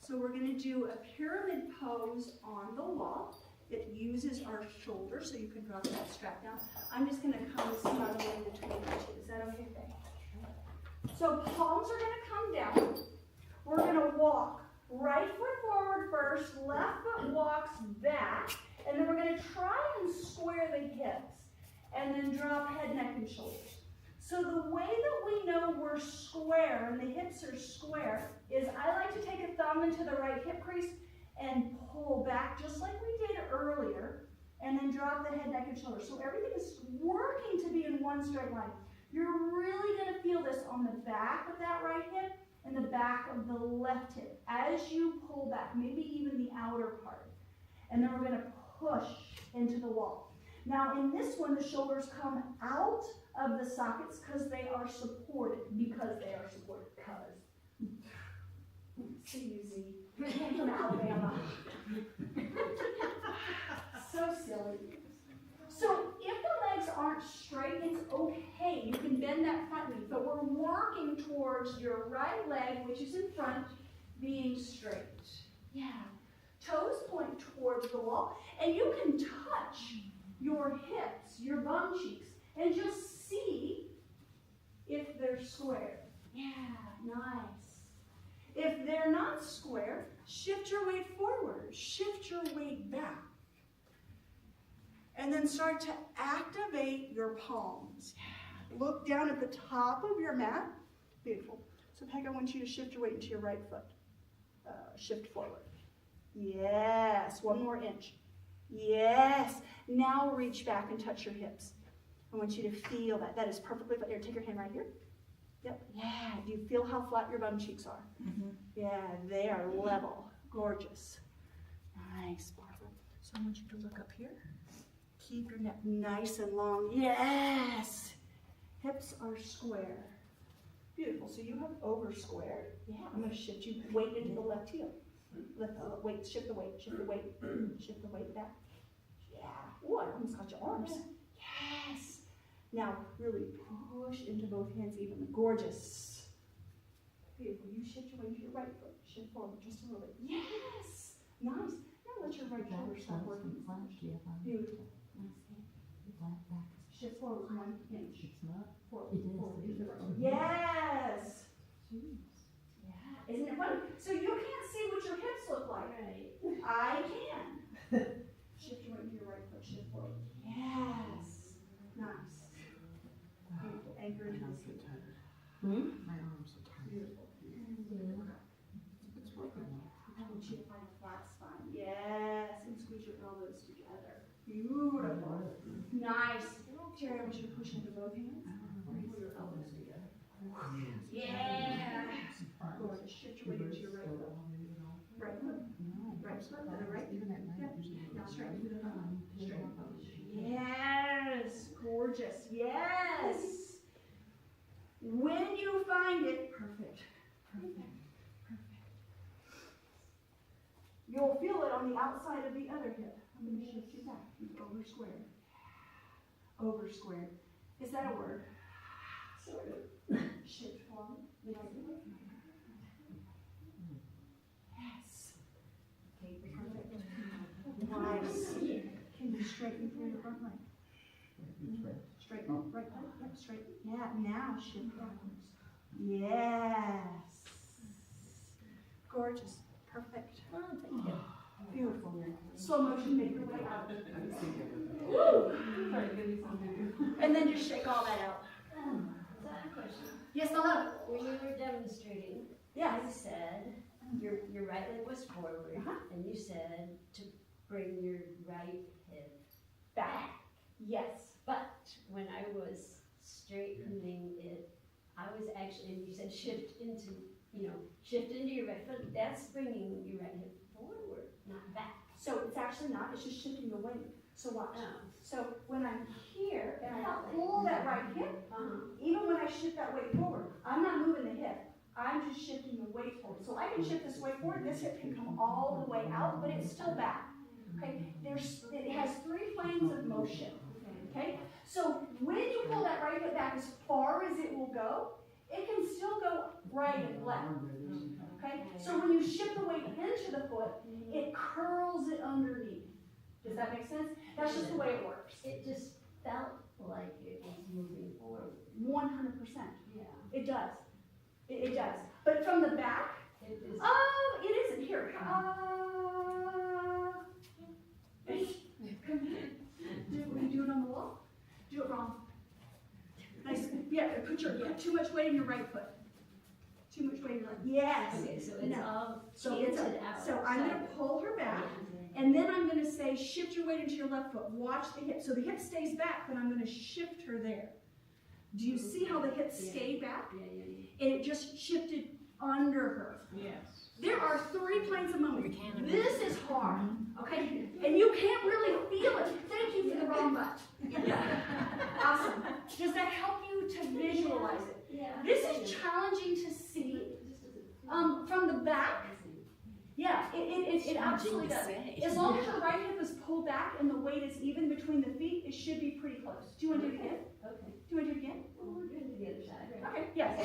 So we're going to do a pyramid pose on the wall. It uses our shoulders, so you can drop that strap down. I'm just going to come snugly in between the two. Is that okay? So palms are going to come down. We're going to walk right foot forward first, left foot walks back, and then we're going to try and square the hips, and then drop head, neck, and shoulders. So the way that we know we're square and the hips are square is I like to take a thumb into the right hip crease and pull back just like we did earlier, and then drop the head, neck, and shoulders. So everything is working to be in one straight line. You're really going to feel this on the back of that right hip and the back of the left hip as you pull back, maybe even the outer part. And then we're going to push into the wall. Now in this one, the shoulders come out of the sockets because they are supported. So easy. From Alabama. So silly. So if the legs aren't straight, it's okay. You can bend that front knee, but we're working towards your right leg, which is in front, being straight. Yeah. Toes point towards the wall, and you can touch your hips, your bum cheeks, and just see if they're square. Yeah, nice. If they're not square, shift your weight forward, shift your weight back. And then start to activate your palms. Look down at the top of your mat. Beautiful. So Peg, I want you to shift your weight into your right foot. Shift forward. Yes, one more inch. Yes. Now reach back and touch your hips. I want you to feel that. That is perfectly flat. Here, take your hand right here. Yep. Yeah. Do you feel how flat your bum cheeks are? Mm-hmm. Yeah, they are level. Gorgeous. Nice, Barbara. So I want you to look up here. Keep your neck nice and long. Yes. Hips are square. Beautiful. So you have over squared. Yeah. I'm going to shift you weight into the left heel. Lift the weight, shift the weight, shift the weight, shift the weight back. Yeah. Oh, I almost got your arms. Yes. Now, really push into both hands evenly. Gorgeous. Beautiful. You shift your weight to your right foot. Shift forward just a little bit. Yes. Nice. Now let your right shoulder stop working. Beautiful. Shift forward 1 inch. Forward. Yes. Yeah. Isn't it funny? So you can't see what your hips look like. Right. I can. Shift your weight to your right foot. Shift forward. Yes. Nice. Beautiful. Anchor into the seat. My arms are tired. Beautiful. It's working. I want you to find a flat spine. Yes. And squeeze your elbows together. Beautiful. Nice. Jerry, I want you to push into both hands. Pull your elbows together. Yeah. Gorgeous. Shift your weight into your right foot. Right foot. Right foot. To the right. Yep. Now straight. Straight. Yes. Gorgeous. Yes. When you find it, perfect. Perfect. Perfect. You'll feel it on the outside of the other hip. I'm going to shift you back. Over squared. Over squared. Is that a word? Sort of. Shift forward. Yes. Okay, perfect. Nice. Can you straighten through your front leg? Straighten. Right leg. Yep, straighten. Yeah, now shift backwards. Yes. Gorgeous. Perfect. Oh, thank you. Beautiful. Slow motion, make your way out. Woo! And then just shake all that out. So I have a question. Yes, my love. When you were demonstrating, Yes. you said your right leg was forward, and you said to bring your right hip back. Yes. But when I was straightening it, I was actually, and you said shift into your right foot. That's bringing your right hip forward, not back. So it's actually not, it's just shifting the weight. So watch. Oh. So when I'm here and I pull that right hip, even when I shift that weight forward, I'm not moving the hip. I'm just shifting the weight forward. So I can shift this weight forward, this hip can come all the way out, but it's still back. Okay? It has 3 planes of motion. Okay? So when you pull that right hip back as far as it will go, it can still go right and left. Okay? So when you shift the weight into the foot, it curls it underneath. Does that make sense? That's just the way it works. It just felt like it was moving forward. 100%. Yeah. It does. It does. But from the back, It is. oh, it isn't here. Do it on the wall. Do it wrong. Nice. Yeah, too much weight in your right foot. Too much weight in your left. Yes. Okay, so it's No. all So it's canted out. so I'm going to pull her back, and then I'm going to say shift your weight into your left foot. Watch the hip. So the hip stays back, but I'm going to shift her there. Do you see how the hip stayed back? Yeah. And it just shifted under her. Yes. There are 3 planes of motion. This is hard, okay? And you can't really feel it. Thank you for the wrong butt. Awesome. Does that help you to visualize it? Yeah. This is challenging to see from the back. Yeah, it absolutely does. As long as your right hip is pulled back and the weight is even between the feet, it should be pretty close. Do you want to do it again? Okay. Do you want to do it again? Well, we're doing the other side, right? Okay, yes.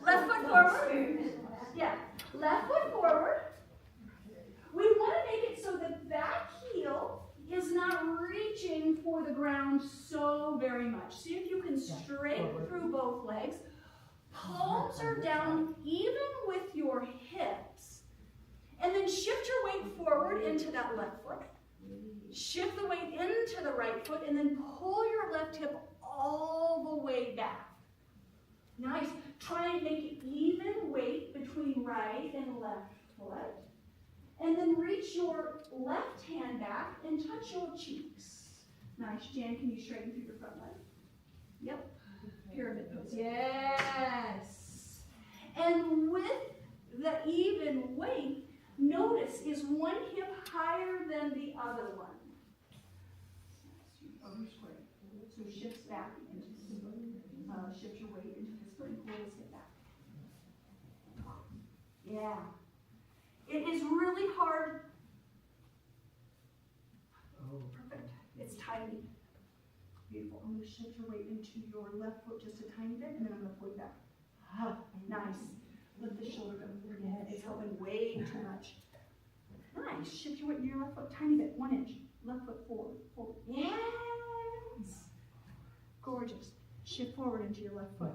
Left foot forward. Yeah, left foot forward. We want to make it so the back heel is not reaching for the ground so very much. See if you can straighten through both legs. Palms are down even with your hips. And then shift your weight forward into that left foot. Shift the weight into the right foot and then pull your left hip all the way back. Nice. Try and make it even weight between right and left foot. And then reach your left hand back and touch your cheeks. Nice. Jan, can you straighten through your front leg? Yep. Pyramid pose. Yes. And with the even weight, notice, is one hip higher than the other one? So shifts back into this foot. Shift your weight into this foot and pull this hip back. Yeah. It is really hard. Perfect. It's tiny. Beautiful. I'm going to shift your weight into your left foot just a tiny bit, and then I'm going to pull you back. Nice. Lift the shoulder up. Yeah, it's helping way too much. Nice. Shift your weight in your left foot, tiny bit, 1 inch. Left foot forward, forward. Yes. Gorgeous. Shift forward into your left foot.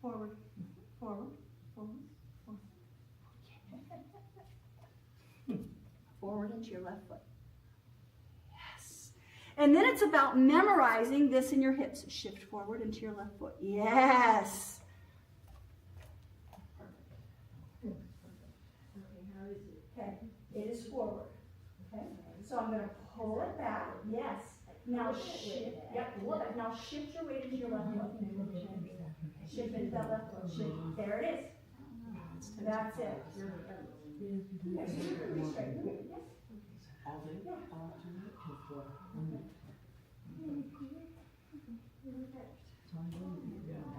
Forward, forward, forward, forward. Forward into your left foot. Yes. And then it's about memorizing this in your hips. Shift forward into your left foot. Yes. Okay, it is forward. Okay, so I'm going to pull it back. Yes. Now shift. Yep, pull it back. Now shift your weight into your left foot. Shift into that left foot. Shift. There it is. That's it. Yes, you're straight. Yes.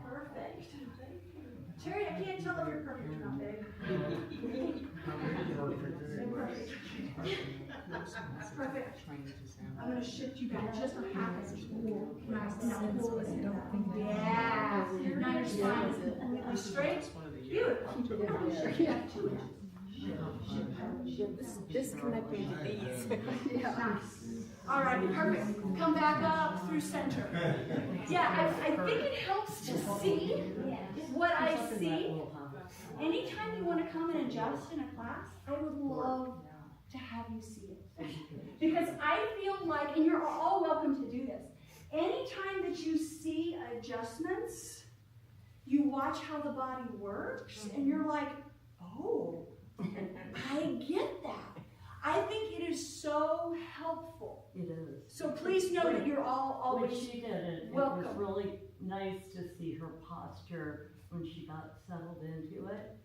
Perfect. Terry, I can't tell if you're perfect or not, babe. Perfect. I'm going to shift you back just a half inch. Nice. Now pull it in. Yeah. Now your spine is completely straight. Beautiful. Yeah, 2 inches. Disconnecting the beads. Nice. All right, perfect. Come back up through center. Yeah, I think it helps to see what I see. Anytime you want to come and adjust in a class, I would love to have you see it. Because I feel like, and you're all welcome to do this, anytime that you see adjustments, you watch how the body works, and you're like, oh, I get that. I think it is so helpful. It is. So please know that you're all When always she did it, it welcome. was really nice to see her posture when she got settled into it.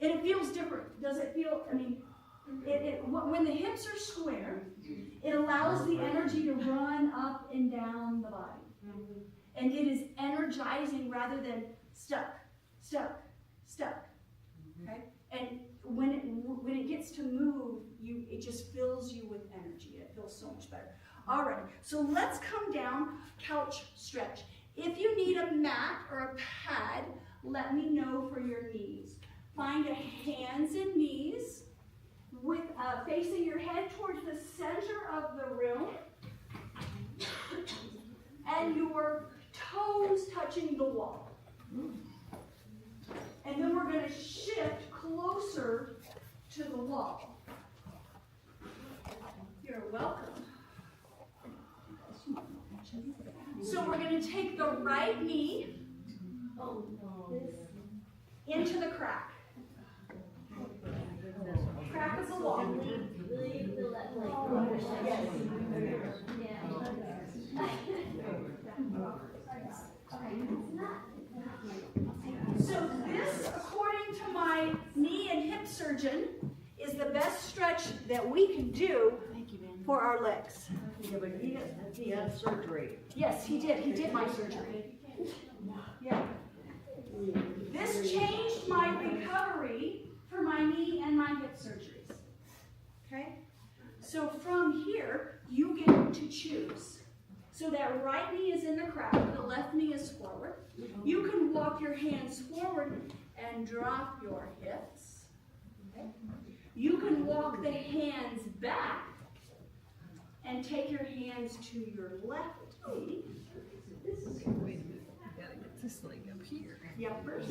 And it feels different. Does it feel, I mean, when the hips are square, it allows the energy to run up and down the body. And it is energizing rather than stuck. Okay? And when it gets to move, it just fills you with energy. It feels so much better. All right, so let's come down, couch stretch. If you need a mat or a pad, let me know for your knees. Find a hands and knees with facing your head towards the center of the room and your toes touching the wall. And then we're going to shift closer to the wall. You're welcome. So we're going to take the right knee into the crack. Crack of the wall. Leave the left leg. So this, according to my knee and hip surgeon, is the best stretch that we can do for our legs. Yeah, but he had surgery. Yes, he did. He did my surgery. Yeah. This changed my recovery for my knee and my hip surgeries. Okay? So from here, you get to choose. So that right knee is in the crack, the left knee is forward. You can walk your hands forward and drop your hips. Okay? You can walk the hands back and take your hands to your left knee. Wait a minute, I gotta get this leg up here. Yep, first.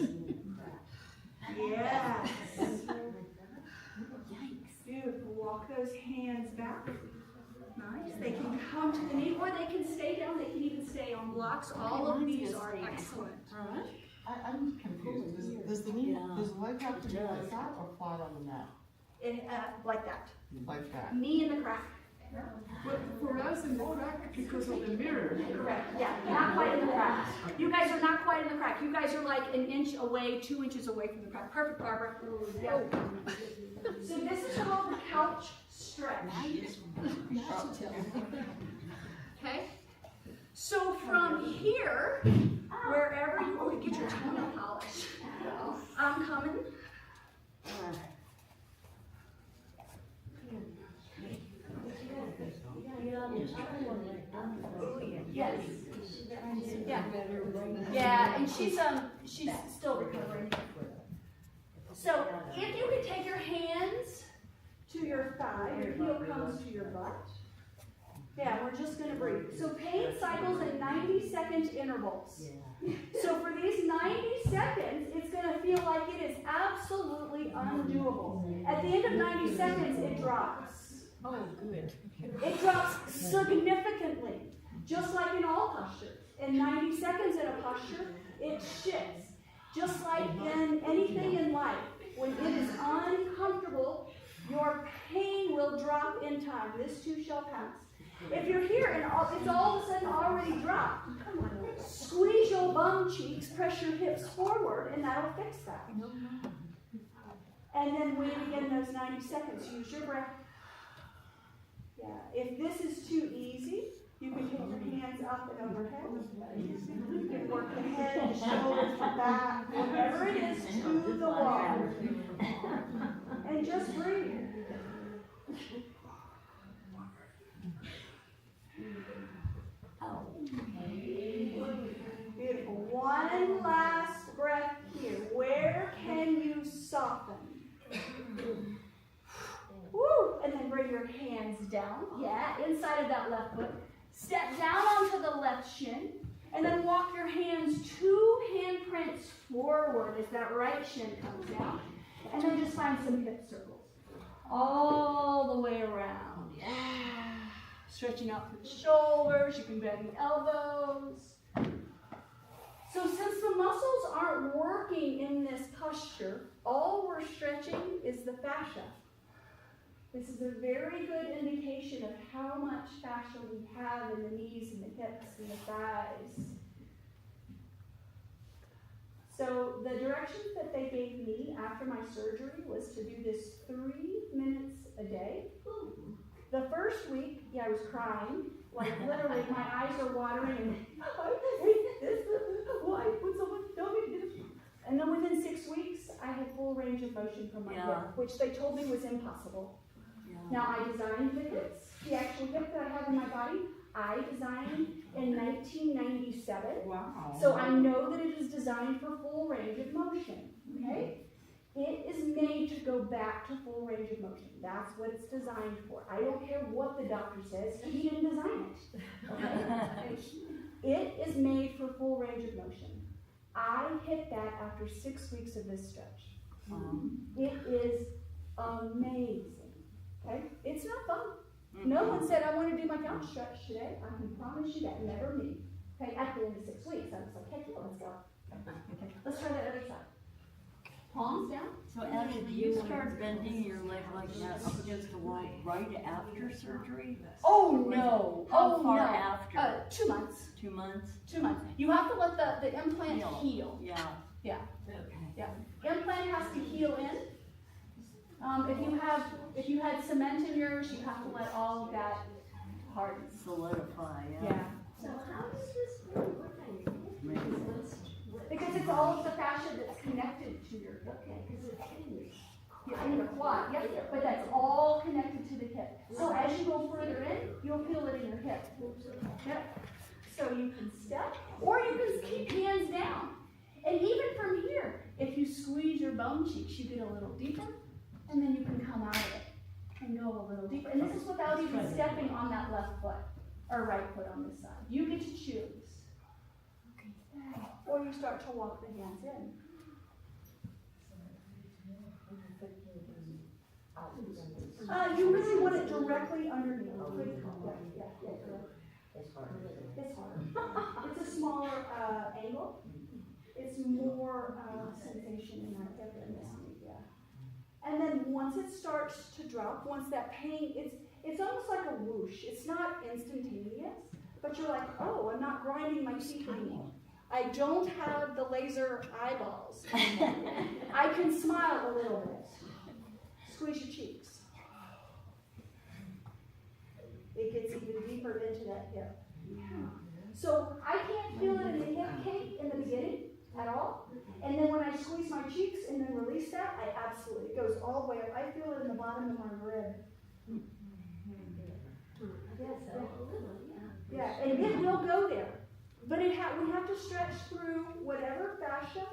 Yes. Beautiful. Walk those hands back. Nice. They can come to the knee or they can stay down. They can even stay on blocks. All of these are excellent. I'm confused. Does the leg have to be like that or flat on the mat? Like that. Like that. Knee in the crack. But for us in the crack, because of the mirror. Correct. Yeah, not quite in the crack. You guys are not quite in the crack. You guys are like an inch away, 2 inches away from the crack. Perfect, Barbara. Yep. So this is called the couch stretch. Okay? So from here, wherever you get your toenail polish, I'm coming. Yes. Yeah. Yeah, and she's still recovering. So if you could take your hands to your thigh, your heel comes to your butt. Yeah, we're just going to breathe. So pain cycles in 90-second intervals. So for these 90 seconds, it's going to feel like it is absolutely undoable. At the end of 90 seconds, it drops. Oh, good. It drops significantly, just like in all postures. In 90 seconds in a posture, it shifts. Just like in anything in life, when it is uncomfortable, your pain will drop in time. This too shall pass. If you're here and it's all of a sudden already dropped, squeeze your bum cheeks, press your hips forward, and that'll fix that. And then wait again those 90 seconds. Use your breath. Yeah. If this is too easy, you can take your hands up and overhead. You can work the head, the shoulders, the back, whatever it is, to the wall. And just breathe. Beautiful. One last breath here. Where can you soften? Woo! And then bring your hands down. Yeah, inside of that left foot. Step down onto the left shin. And then walk your hands 2 handprints forward as that right shin comes down. And then just find some hip circles. All the way around. Yeah. Stretching out through the shoulders. You can bend the elbows. So since the muscles aren't working in this posture, all we're stretching is the fascia. This is a very good indication of how much fascia we have in the knees and the hips and the thighs. So the directions that they gave me after my surgery was to do this 3 minutes a day. The first week, yeah, I was crying. Like literally, my eyes are watering and I hate this. Why would someone tell me this? And then within 6 weeks, I had full range of motion from my hip, which they told me was impossible. Now, I designed the hips. The actual hip that I have in my body, I designed in 1997. Wow. So I know that it is designed for full range of motion, okay? It is made to go back to full range of motion. That's what it's designed for. I don't care what the doctor says, he didn't design it, okay? It is made for full range of motion. I hit that after 6 weeks of this stretch. It is amazing. Okay? It's not fun. No one said, I want to do my couch stretch today. I can promise you that. Never me. Okay? At the end of 6 weeks, I was like, heck yeah, let's go. Okay. Let's try that other side. Palms down. So Ashley, do you start bending your leg like that up against the wall right after surgery? Oh no. How far no. after? 2 months. 2 months? 2 months. You have to let the implant heal. Yeah. Yeah. Okay. Yeah. Implant has to heal in. If you had cement in yours, you have to let all of that harden. Solidify, Yeah. So how does this really work on your hip? Because it's all of the fascia that's connected to your hip. Okay, because it's in. Yeah, in your quad, yeah, but that's all connected to the hip. So as you go further in, you'll feel it in your hip. Yep. So you can step, or you can keep hands down. And even from here, if you squeeze your bum cheeks, you get a little deeper, and then you can come out of it and go a little deeper. And this is without even stepping on that left foot, or right foot on this side. You get to choose. Or you start to walk the hands in. You really want it directly underneath. It's hard. It's a smaller angle. It's more sensation in that hip and this knee, yeah. And then once it starts to drop, once that pain, it's almost like a whoosh. It's not instantaneous, but you're like, oh, I'm not grinding my teeth anymore. I don't have the laser eyeballs anymore. I can smile a little bit. Squeeze your cheeks. It gets even deeper into that hip. So I can't feel it in the hip cake in the beginning at all. And then when I squeeze my cheeks and then release that, it goes all the way up. I feel it in the bottom of my rib. Yeah, and it will go there. But we have to stretch through whatever fascia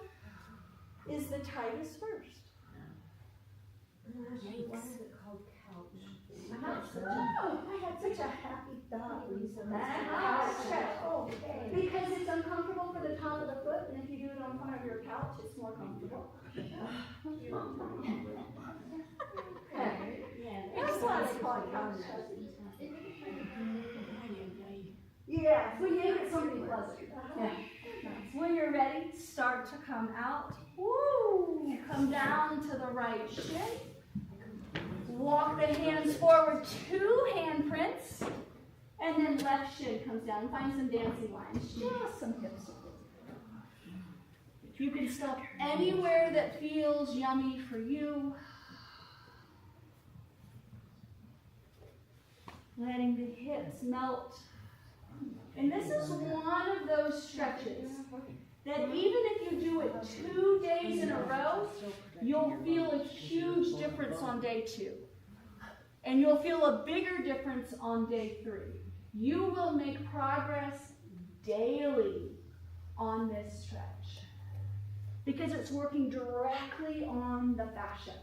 is the tightest first. Why is it called couch? I had such a happy thought, Lisa. Because it's uncomfortable for the top of the foot, and if you do it on front of your couch, it's more comfortable. Okay. That's why it's called couch. Yeah, we named it something pleasant. Yeah. When you're ready, start to come out. Woo! Come down to the right shin. Walk the hands forward, 2 hand prints. And then left shin comes down. Find some dancing lines, just some hip circles. You can stop anywhere that feels yummy for you. Letting the hips melt. And this is one of those stretches that even if you do it 2 days in a row, you'll feel a huge difference on day 2. And you'll feel a bigger difference on day 3. You will make progress daily on this stretch because it's working directly on the fascia.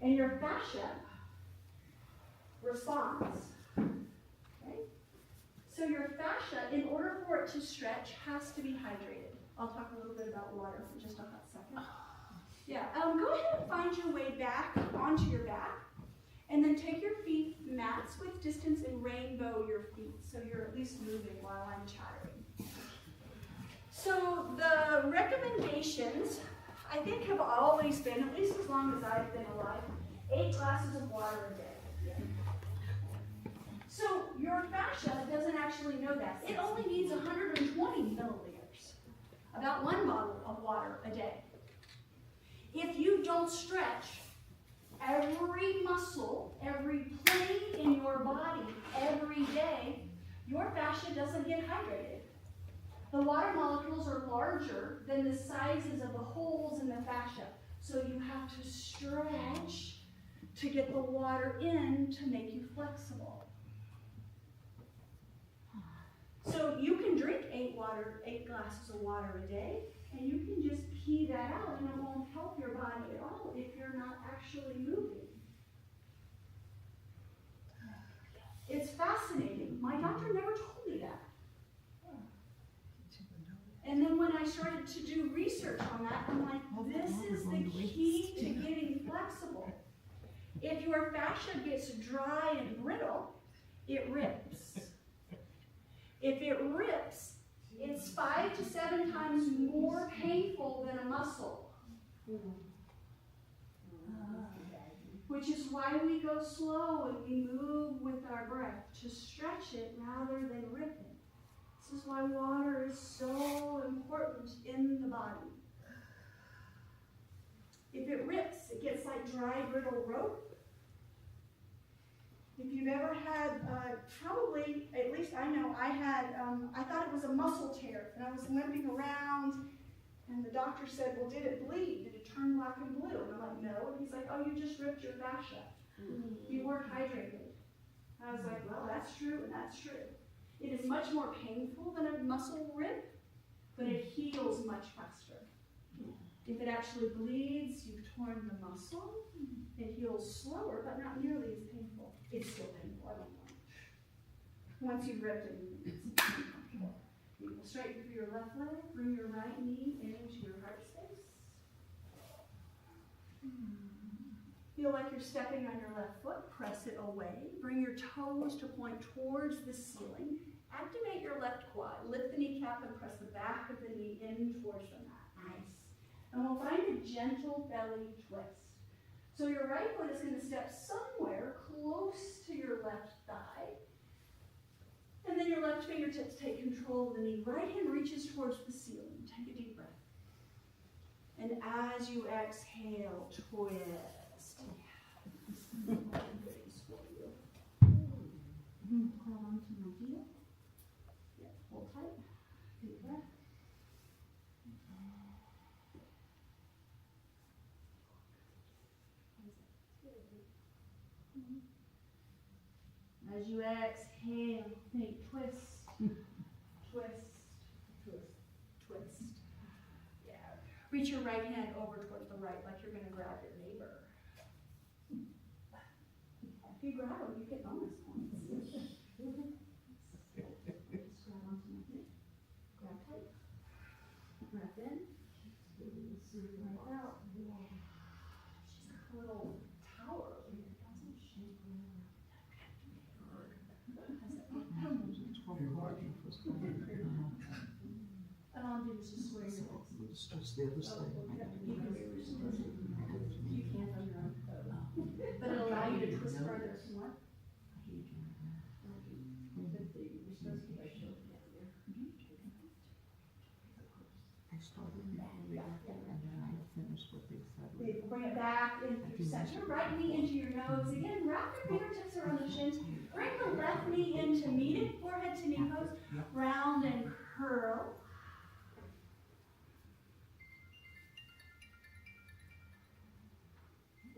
And your fascia responds. Okay? So your fascia, in order for it to stretch, has to be hydrated. I'll talk a little bit about water for just a hot second. Yeah, go ahead and find your way back onto your back. And then take your feet mats with distance and rainbow your feet so you're at least moving while I'm chattering. So the recommendations, I think, have always been, at least as long as I've been alive, 8 glasses of water a day. So your fascia doesn't actually know that. It only needs 120 milliliters, about 1 bottle of water a day. If you don't stretch, every muscle, every plane in your body, every day, your fascia doesn't get hydrated. The water molecules are larger than the sizes of the holes in the fascia. So you have to stretch to get the water in to make you flexible. So you can drink 8 glasses of water a day, and you can just pee that out, and it won't help your body at all if you're not actually moving. It's fascinating. My doctor never told me that. And then when I started to do research on that, I'm like, this is the key to getting flexible. If your fascia gets dry and brittle, it rips. If it rips, it's 5 to 7 times more painful than a muscle. Which is why we go slow and we move with our breath, to stretch it rather than rip it. This is why water is so important in the body. If it rips, it gets like dry, brittle rope. If you've ever had, probably, at least I know, I thought it was a muscle tear, and I was limping around, and the doctor said, well, did it bleed? Did it turn black and blue? And I'm like, no. And he's like, oh, you just ripped your fascia. You weren't hydrated. I was like, well, that's true, and that's true. It is much more painful than a muscle rip, but it heals much faster. If it actually bleeds, you've torn the muscle. It heals slower, but not nearly as painful. It's still painful, I don't know. Once you've ripped it, it's uncomfortable. You will straighten through your left leg, bring your right knee into your heart space. Feel like you're stepping on your left foot, press it away. Bring your toes to point towards the ceiling. Activate your left quad. Lift the kneecap and press the back of the knee in towards the mat. Nice. And we'll find a gentle belly twist. So your right foot is going to step somewhere close to your left thigh. And then your left fingertips take control of the knee. Right hand reaches towards the ceiling. Take a deep breath. And as you exhale, twist. Hold on to my heel. Yeah, hold tight. Deep breath. As you exhale, think twist, twist, twist, twist. Yeah. Reach your right hand over towards the right, like you're going to grab your neighbor. If you grab them, you get bonus points. Just grab onto my hip. Grab tight. Breath in. Breath out. She's got a little tower over here, doesn't she? Just swear your lips. It's just the other side. You can't on your own. But it'll allow you to twist further if you want. I started and then I finished what they said. Bring it back in through center. Right knee into your nose. Again, wrap your fingertips around the shins. Bring the left knee in to meet it. Forehead to knee pose. Round and curl.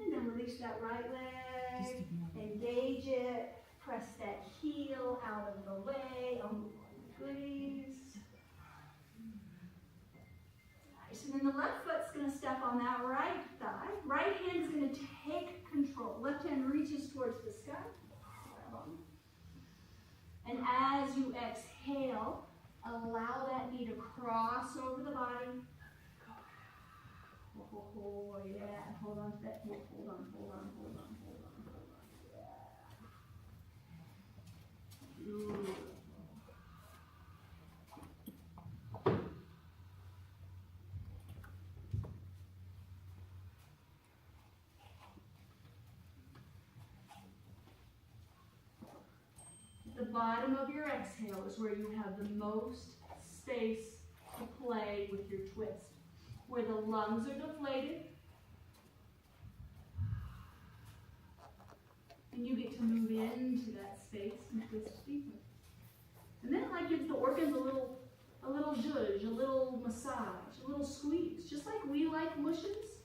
And then release that right leg. Engage it. Press that heel out of the way. Please. Nice. And then the left foot's going to step on that right thigh. Right hand is going to take control. Left hand reaches towards the sky. And as you exhale, allow that knee to cross over the body. Oh, yeah. Hold on to that. Hold on. Yeah. Ooh. The bottom of your exhale is where you have the most space to play with your twist. Where the lungs are deflated, and you get to move into that space and twist deeper. And then it like gives the organs a little zhuzh, a little massage, a little squeeze. Just like we like mushes,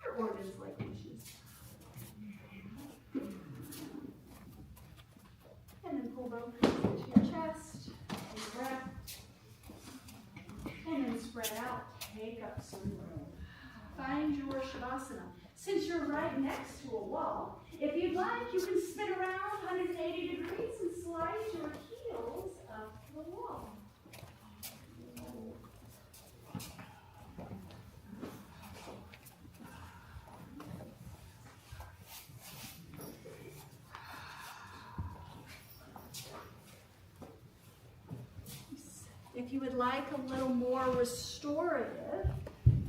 your organs like mushes. And then pull both hands into your chest, take a breath, and then spread out, take up some room. Find your Shavasana. Since you're right next to a wall, if you'd like, you can spin around 180 degrees and slide your heels up the wall. If you would like a little more restorative,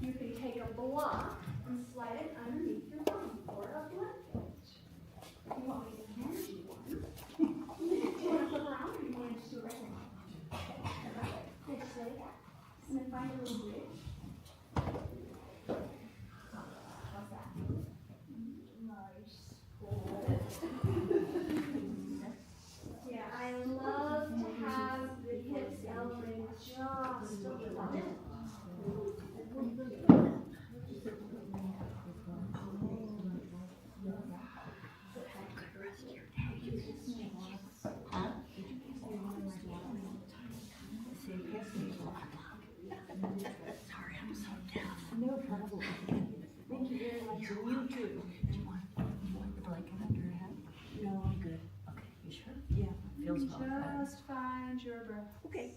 you can take a block and slide it underneath your bum or a blanket. If you want me to hand you one, do you want to flip around or do you want to just do it right now? Okay, just lay it out. And then find a little bridge. How's that? Nice. Yeah, I love to have the hips elbowing just a little bit. Sorry, I'm so deaf. No problem. Thank you very much. You too. Do you want the blanket under your head? No, I'm good. Okay, you sure? Yeah, feels well. Just find your breath. Okay.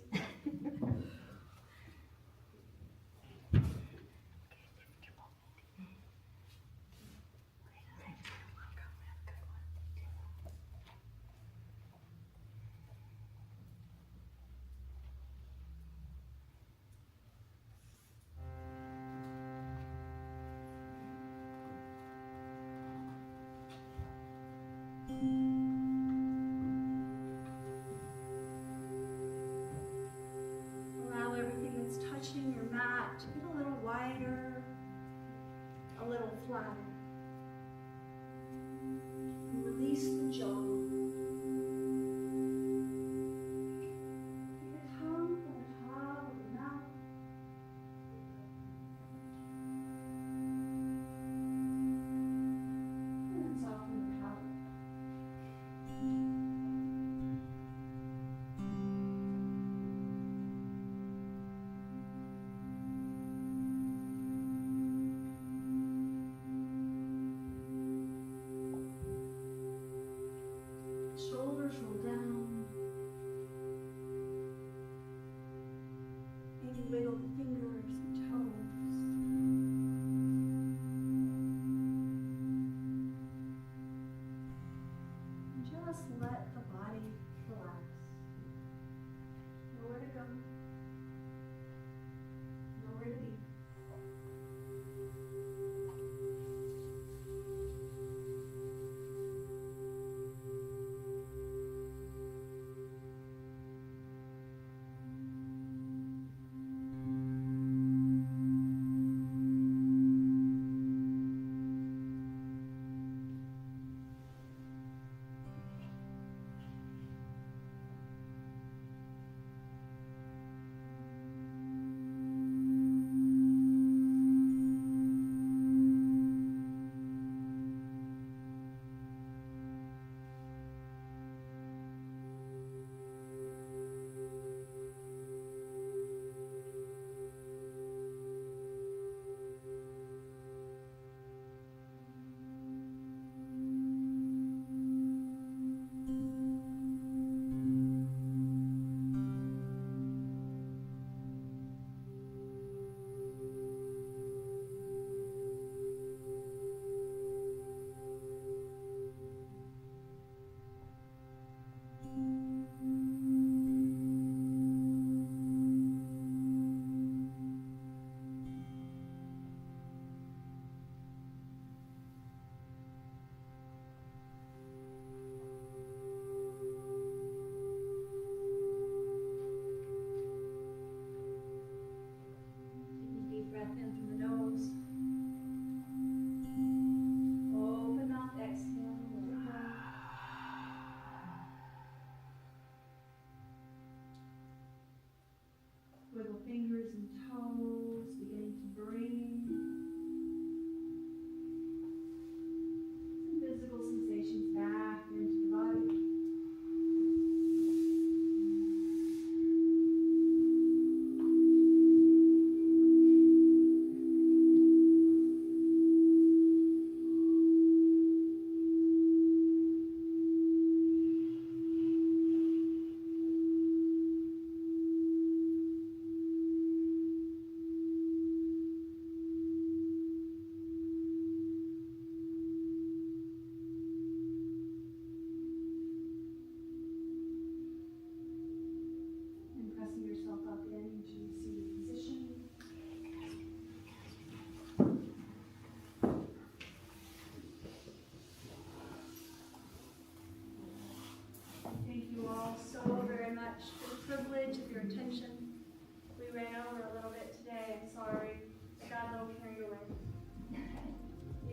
Allow everything that's touching your mat to get a little wider, a little flatter. Release the jaw. Take your tongue from the top of the mouth. And then soften the palate.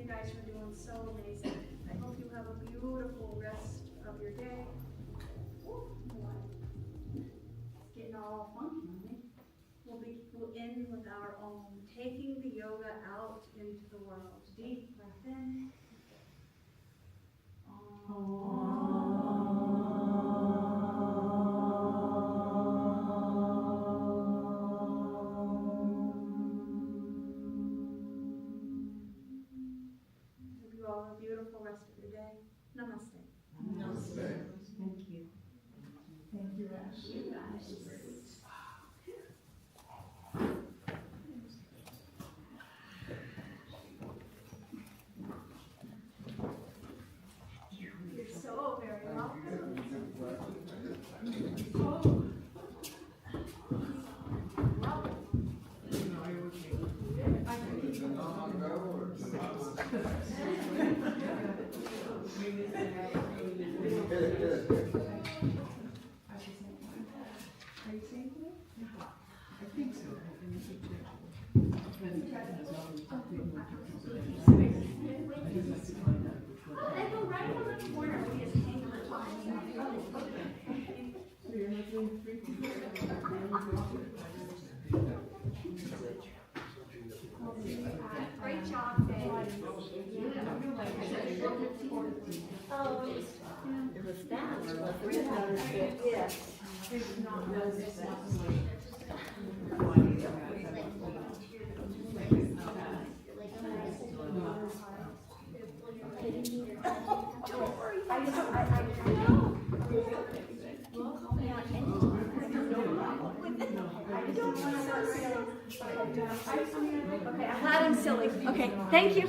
guys for doing so amazing. I hope you have a beautiful rest of your day. Ooh, boy. It's getting all funky on me. We'll end with our own, taking the yoga out into the world. Deep breath in. Hope you all have a beautiful rest of your day. Namaste. Thank you. Thank you, Ashley. You're so very welcome. I think so. They go right on the corner. We just hang on the top. Great job, babe. It was fast, wasn't it? Yes. Don't worry. I know. You can call me out anytime. I have no problem with it. I don't want to. Okay, I'm glad I'm silly. Okay, thank you.